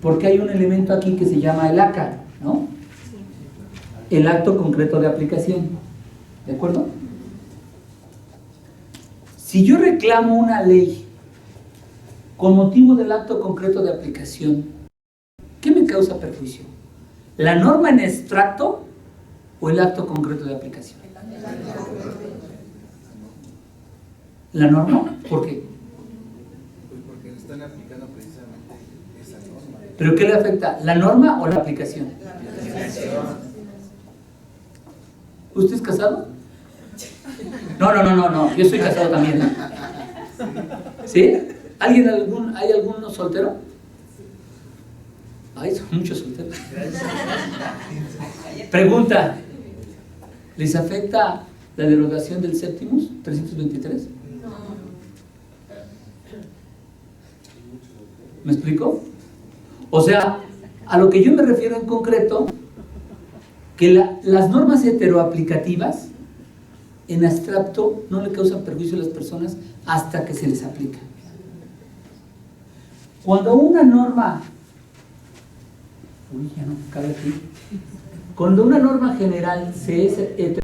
porque hay un elemento aquí que se llama el ACA, ¿no? El acto concreto de aplicación. ¿De acuerdo? Si yo reclamo una ley con motivo del acto concreto de aplicación, ¿qué me causa perjuicio? ¿La norma en extracto o el acto concreto de aplicación? ¿La norma? ¿Por qué? Pues porque le están aplicando precisamente esa norma. ¿Pero qué le afecta? ¿La norma o la aplicación? ¿Usted es casado? No, yo soy casado también. ¿Sí? ¿Hay alguno soltero? Ay, son muchos solteros. Pregunta, ¿les afecta la derogación del Septimus 323? ¿Me explico? O sea, a lo que yo me refiero en concreto, que las normas heteroaplicativas en abstracto no le causan perjuicio a las personas hasta que se les aplica. Cuando una norma, cuando una norma general se es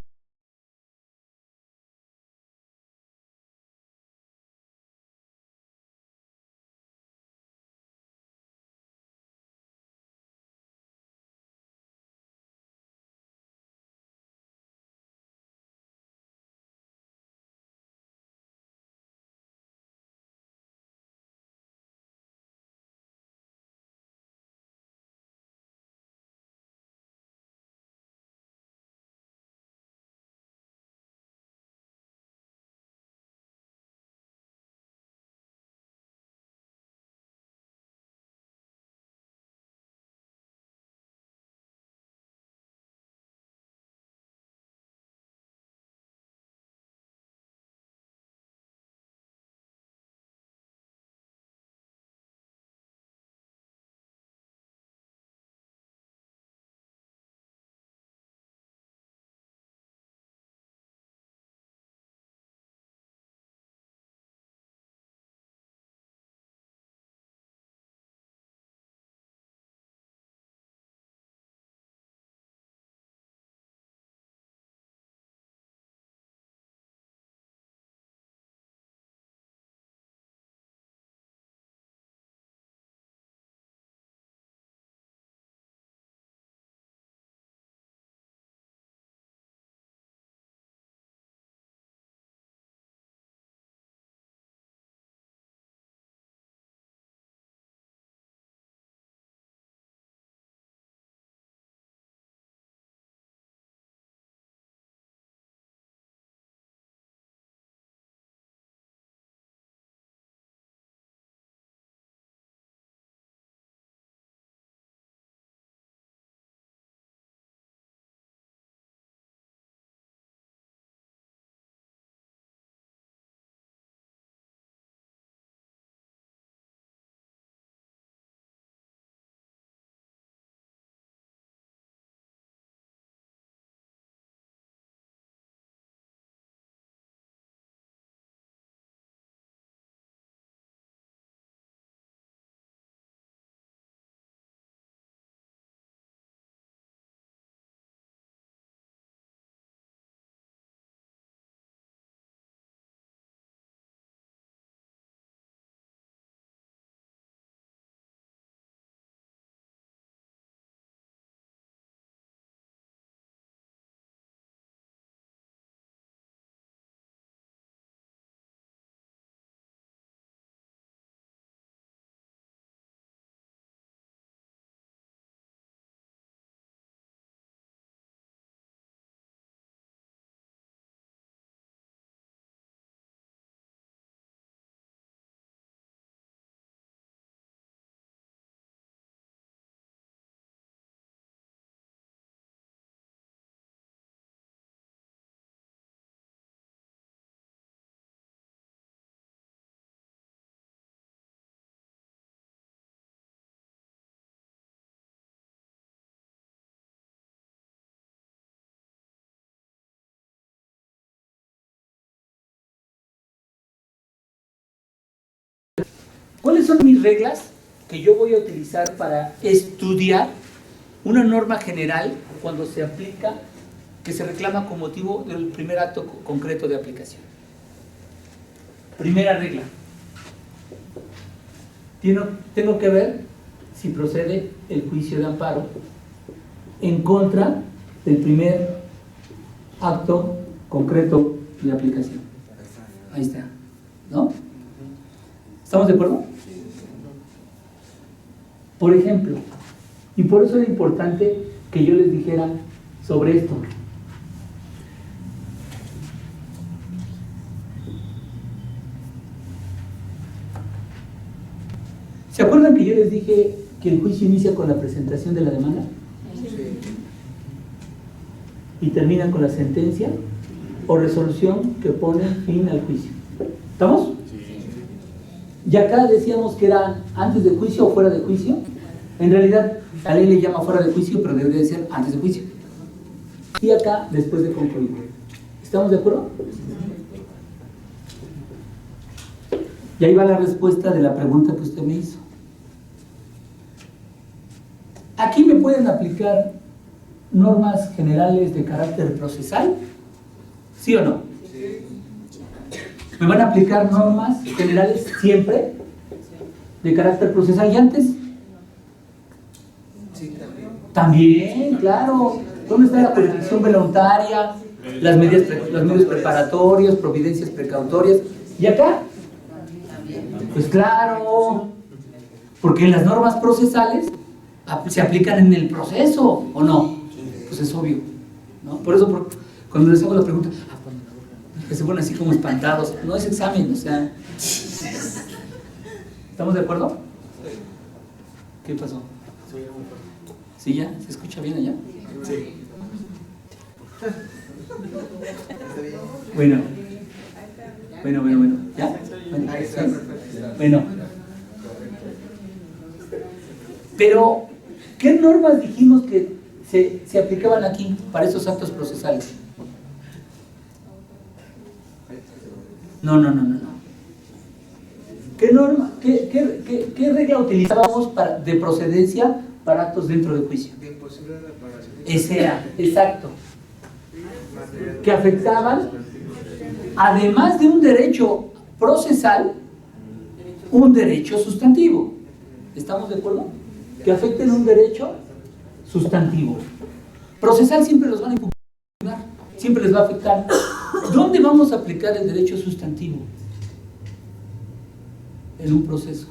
¿Cuáles son mis reglas que yo voy a utilizar para estudiar una norma general cuando se aplica, que se reclama con motivo del primer acto concreto de aplicación? Primera regla. Tengo que ver si procede el juicio de amparo en contra del primer acto concreto de aplicación. Ahí está, ¿no? ¿Estamos de acuerdo? Por ejemplo, y por eso era importante que yo les dijera sobre esto. ¿Se acuerdan que yo les dije que el juicio inicia con la presentación de la demanda? Y termina con la sentencia o resolución que pone fin al juicio. ¿Estamos? Y acá decíamos que era antes de juicio o fuera de juicio. En realidad la ley le llama fuera de juicio, pero debería de ser antes de juicio. Y acá después de concluir. ¿Estamos de acuerdo? Y ahí va la respuesta de la pregunta que usted me hizo. Aquí me pueden aplicar normas generales de carácter procesal, ¿sí o no? ¿Me van a aplicar normas generales siempre de carácter procesal y antes? Sí, también. También, claro. ¿Dónde está la jurisdicción voluntaria, los medios preparatorios, providencias precautorias? ¿Y acá? Pues claro, porque las normas procesales se aplican en el proceso, ¿o no? Pues es obvio, ¿no? Por eso, cuando les hago la pregunta, que se ponen así como espantados, no es examen, o sea. ¿Estamos de acuerdo? ¿Qué pasó? ¿Sí ya? ¿Se escucha bien allá? Sí. Bueno. ¿Ya? Ahí está, perfecto. Bueno. Pero, ¿qué normas dijimos que se aplicaban aquí para esos actos procesales? No. ¿Qué norma, qué regla utilizábamos de procedencia para actos dentro de juicio? De imposible reparación. Esa, exacto. Que afectaban, además de un derecho procesal, un derecho sustantivo. ¿Estamos de acuerdo? Que afecten un derecho sustantivo. Procesal siempre los van a impugnar, siempre les va a afectar. ¿Dónde vamos a aplicar el derecho sustantivo? En un proceso.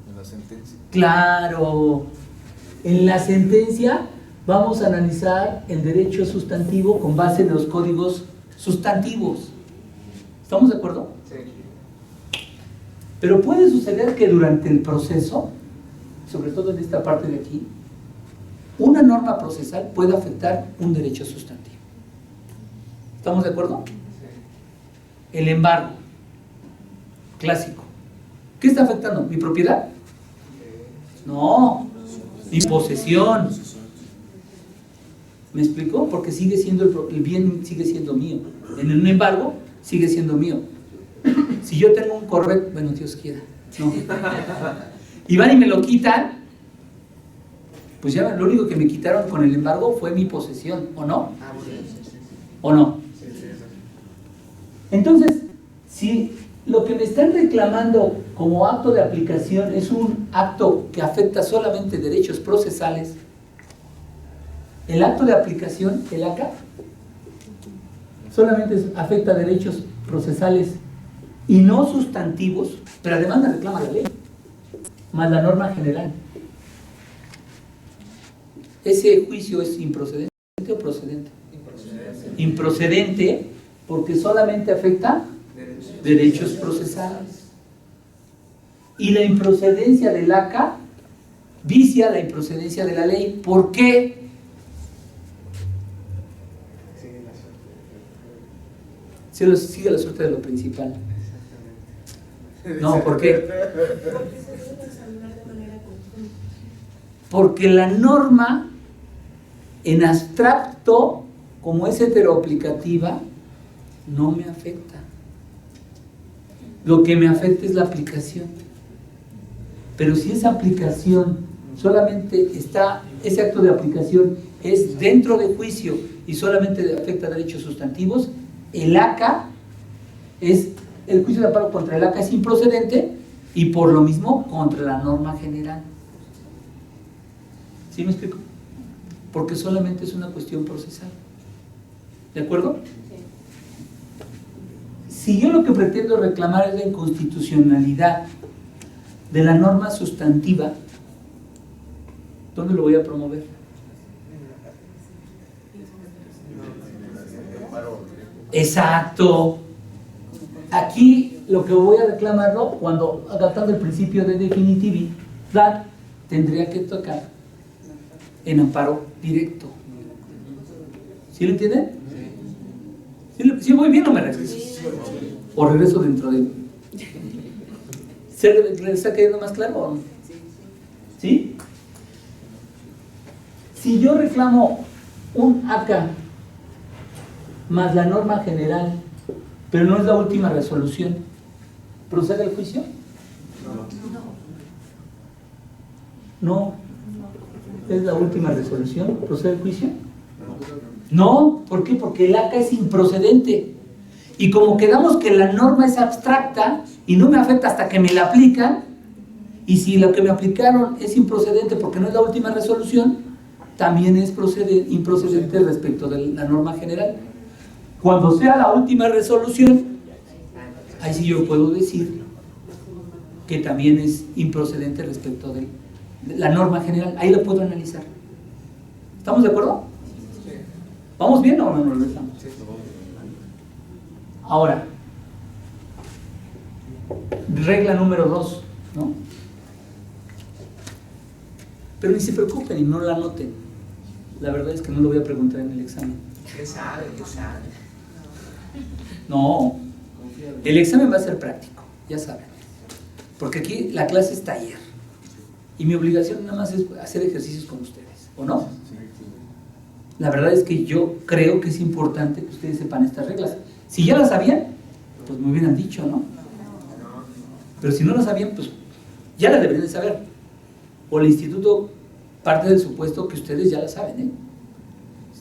En la sentencia. Claro. En la sentencia vamos a analizar el derecho sustantivo con base en los códigos sustantivos. ¿Estamos de acuerdo? Sí. Pero puede suceder que durante el proceso, sobre todo en esta parte de aquí, una norma procesal puede afectar un derecho sustantivo. ¿Estamos de acuerdo? El embargo, clásico. ¿Qué está afectando? ¿Mi propiedad? No, mi posesión. ¿Me explicó? Porque sigue siendo el bien sigue siendo mío. En un embargo sigue siendo mío. Si yo tengo un Corvette, bueno, Dios quiera, no. Y van y me lo quitan, pues ya lo único que me quitaron con el embargo fue mi posesión, ¿o no? ¿O no? Entonces, si lo que me están reclamando como acto de aplicación es un acto que afecta solamente derechos procesales, el acto de aplicación, el ACA, solamente afecta derechos procesales y no sustantivos, pero además me reclama la ley, más la norma general. ¿Ese juicio es improcedente o procedente? Improcedente, porque solamente afecta derechos procesales. Y la improcedencia del ACA vicia la improcedencia de la ley. ¿Por qué? Sigue la suerte de lo principal. No, ¿por qué? Porque la norma en abstracto, como es heteroaplicativa, no me afecta. Lo que me afecta es la aplicación. Pero si esa aplicación solamente está, ese acto de aplicación es dentro de juicio y solamente afecta a derechos sustantivos, el ACA es, el juicio de amparo contra el ACA es improcedente y por lo mismo contra la norma general. ¿Sí me explico? Porque solamente es una cuestión procesal. ¿De acuerdo? Si yo lo que pretendo reclamar es la inconstitucionalidad de la norma sustantiva, ¿dónde lo voy a promover? Exacto. Aquí lo que voy a reclamarlo, cuando adaptando el principio de definitividad, tendría que tocar en amparo directo. ¿Sí lo entienden? ¿Sí voy bien o me regreso? ¿O regreso dentro de mí? ¿Se le está quedando más claro o no? ¿Sí? Si yo reclamo un ACA más la norma general, pero no es la última resolución, ¿procede el juicio? No. ¿Es la última resolución? ¿Procede el juicio? No. ¿Por qué? Porque el ACA es improcedente. Y como quedamos que la norma es abstracta y no me afecta hasta que me la aplican, y si lo que me aplicaron es improcedente porque no es la última resolución, también es improcedente respecto de la norma general. Cuando sea la última resolución, ahí sí yo puedo decir que también es improcedente respecto de la norma general. Ahí lo puedo analizar. ¿Estamos de acuerdo? ¿Vamos bien o no nos regresamos? Ahora, regla número 2, ¿no? Pero ni se preocupen y no la anoten. La verdad es que no lo voy a preguntar en el examen. ¿Qué sabe? ¿Qué sabe? No, el examen va a ser práctico, ya saben. Porque aquí la clase es taller. Y mi obligación nada más es hacer ejercicios con ustedes, ¿o no? La verdad es que yo creo que es importante que ustedes sepan estas reglas. Si ya las sabían, pues me hubieran dicho, ¿no? Pero si no las sabían, pues ya las deberían de saber. O el instituto parte del supuesto que ustedes ya las saben, ¿eh?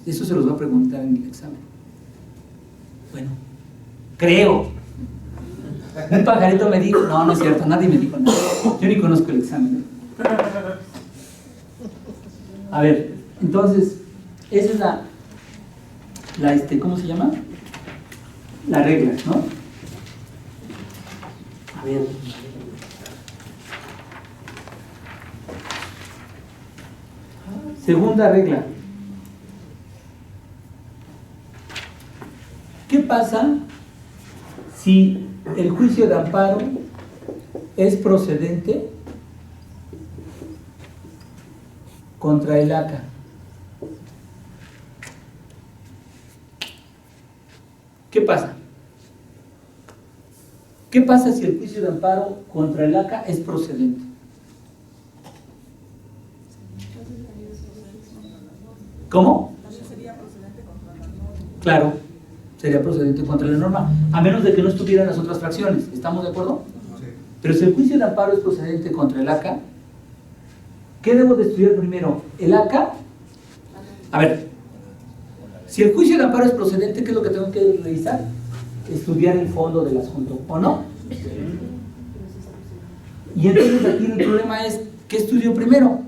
Eso se los va a preguntar en el examen. Bueno, creo. Un pajarito me dijo, no, no es cierto, nadie me dijo nada. Yo ni conozco el examen. A ver, entonces, esa es la ¿cómo se llama? La regla, ¿no? A ver. Segunda regla. ¿Qué pasa si el juicio de amparo es procedente contra el ACA? ¿Qué pasa? ¿Qué pasa si el juicio de amparo contra el ACA es procedente? ¿Cómo? Claro, sería procedente contra la norma, a menos de que no estuvieran las otras fracciones. ¿Estamos de acuerdo? Sí. Pero si el juicio de amparo es procedente contra el ACA, ¿qué debo de estudiar primero? ¿El ACA? A ver, si el juicio de amparo es procedente, ¿qué es lo que tengo que revisar? Estudiar el fondo del asunto, ¿o no? Y entonces aquí el problema es, ¿qué estudio primero?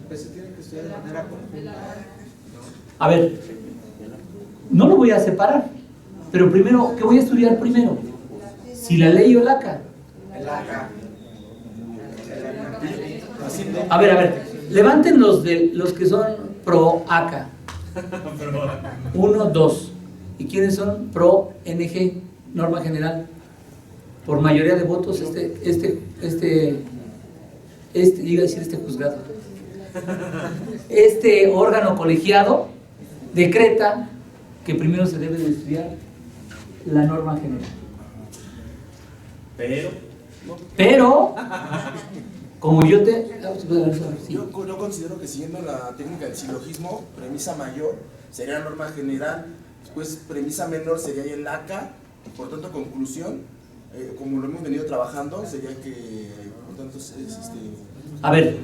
Pues se tiene que estudiar de manera conjunta. A ver, no lo voy a separar, pero primero, ¿qué voy a estudiar primero? ¿Si la ley o el ACA? El ACA. A ver, levanten los que son pro ACA. 1, 2. ¿Y quiénes son pro NG, norma general? Por mayoría de votos, iba a decir este juzgado. Este órgano colegiado decreta que primero se debe de estudiar la norma general. Pero como yo yo considero que siguiendo la técnica del silogismo, premisa mayor sería la norma general, después premisa menor sería el ACA, por tanto conclusión, como lo hemos venido trabajando, sería que, por tanto, A ver,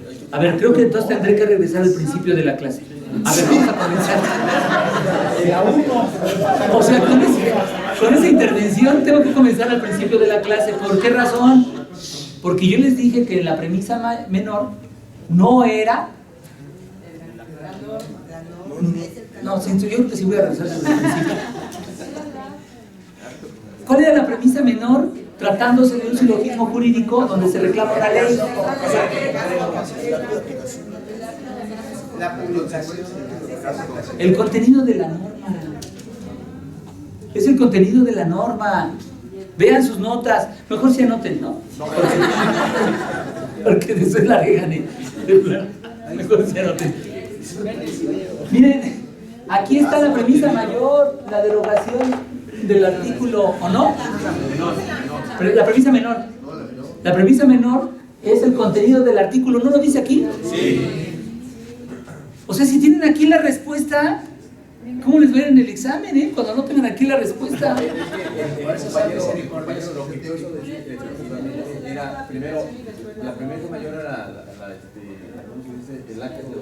creo que entonces tendré que regresar al principio de la clase. A ver, vamos a comenzar. O sea, con esa intervención tengo que comenzar al principio de la clase. ¿Por qué razón? Porque yo les dije que la premisa menor no era... No, yo creo que sí voy a regresar desde el principio. ¿Cuál era la premisa menor? Tratándose de un silogismo jurídico donde se reclama una ley. La publicación. El contenido de la norma. Es el contenido de la norma. Vean sus notas. Mejor si anoten, ¿no? Porque después la regan. Mejor si anoten. Miren, aquí está la premisa mayor, la derogación del artículo, ¿o no? Pero la premisa menor. La premisa menor es el contenido del artículo. ¿No lo dice aquí? Sí. O sea, si tienen aquí la respuesta, ¿cómo les va a ir en el examen, cuando no tengan aquí la respuesta? Compañero, lo que te oigo decir era, primero, la premisa mayor era ¿cómo se dice? El acto de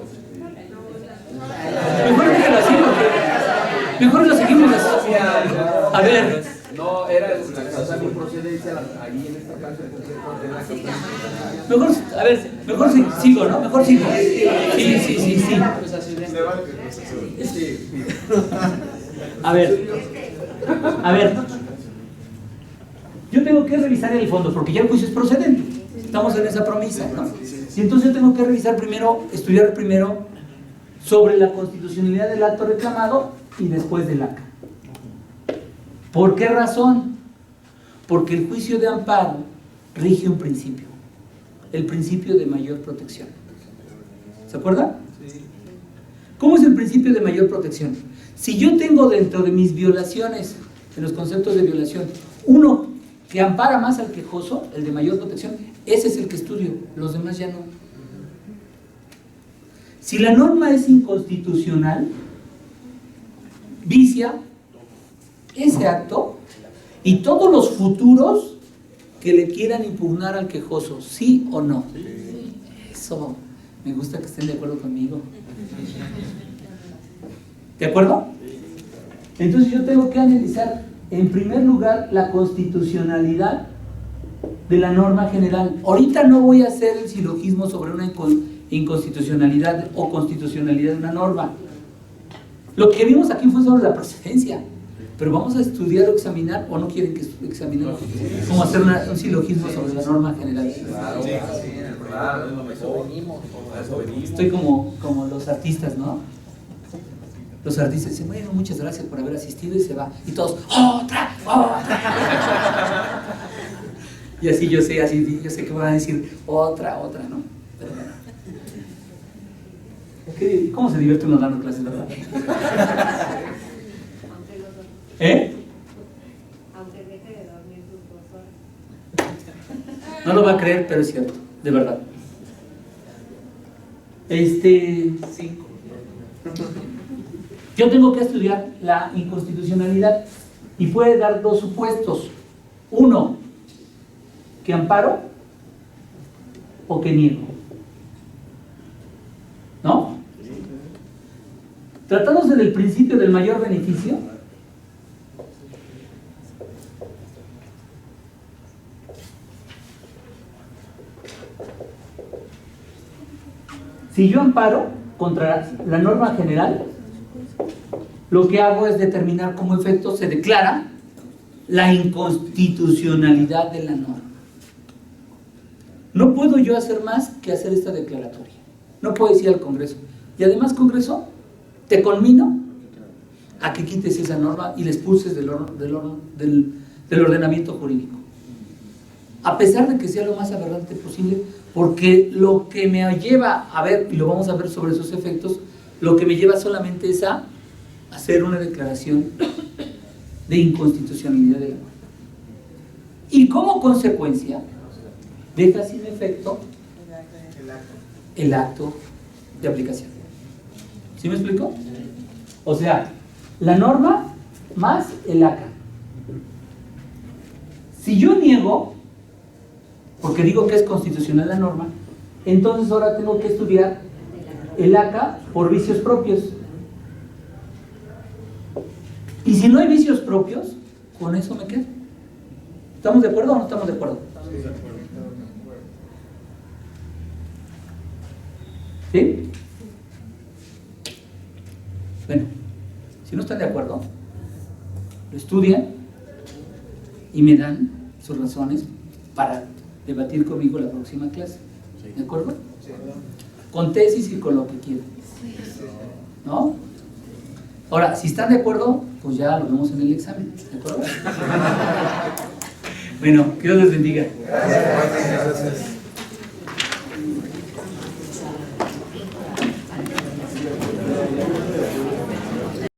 Mejor déjalo así, porque mejor lo seguimos así. A ver. No, era la causa de procedencia ahí en esta parte Mejor, a ver, mejor sigo, ¿no? Mejor sigo. Sí. A ver. Yo tengo que revisar el fondo, porque ya el juicio es procedente. Estamos en esa promesa, ¿no? Y entonces yo tengo que revisar primero, estudiar primero sobre la constitucionalidad del acto reclamado y después del acta. ¿Por qué razón? Porque el juicio de amparo rige un principio, el principio de mayor protección. ¿Se acuerdan? Sí. ¿Cómo es el principio de mayor protección? Si yo tengo dentro de mis violaciones, en los conceptos de violación, uno que ampara más al quejoso, el de mayor protección, ese es el que estudio, los demás ya no. Si la norma es inconstitucional, vicia ese acto y todos los futuros que le quieran impugnar al quejoso, ¿sí o no? Eso, me gusta que estén de acuerdo conmigo. ¿De acuerdo? Entonces yo tengo que analizar, en primer lugar, la constitucionalidad de la norma general. Ahorita no voy a hacer el silogismo sobre una inconstitucionalidad o constitucionalidad de una norma. Lo que vimos aquí fue sobre la procedencia. Pero vamos a estudiar o examinar, o no quieren que examinemos, cómo hacer un silogismo sobre la norma general. Estoy como los artistas, ¿no? Los artistas dicen, bueno, muchas gracias por haber asistido, y se va. Y todos, ¡otra! Y así yo sé que van a decir, otra, ¿no? Pero bueno. ¿Cómo se divierte uno dando clases, verdad? Aunque deje de dormir sus 2 horas. No lo va a creer, pero es cierto, de verdad. 5. Yo tengo que estudiar la inconstitucionalidad y puede dar 2 supuestos. Uno, que amparo o que niego. ¿No? Tratándose del principio del mayor beneficio, si yo amparo contra la norma general, lo que hago es determinar como efecto se declara la inconstitucionalidad de la norma. No puedo yo hacer más que hacer esta declaratoria. No puedo decir al Congreso, y además, Congreso, te conmino a que quites esa norma y la expulses del ordenamiento jurídico. A pesar de que sea lo más aberrante posible, porque lo que me lleva a ver, y lo vamos a ver sobre esos efectos, lo que me lleva solamente es a hacer una declaración de inconstitucionalidad de la norma. Y como consecuencia, deja sin efecto el acto de aplicación. ¿Sí me explico? O sea, la norma más el acta. Si yo niego, porque digo que es constitucional la norma, entonces ahora tengo que estudiar el ACA por vicios propios. Y si no hay vicios propios, con eso me quedo. ¿Estamos de acuerdo o no estamos de acuerdo? ¿Sí? Bueno, si no están de acuerdo, lo estudian y me dan sus razones para debatir conmigo la próxima clase. ¿De acuerdo? Con tesis y con lo que quieran. ¿No? Ahora, si están de acuerdo, pues ya lo vemos en el examen. ¿De acuerdo? Bueno, que Dios les bendiga. Gracias.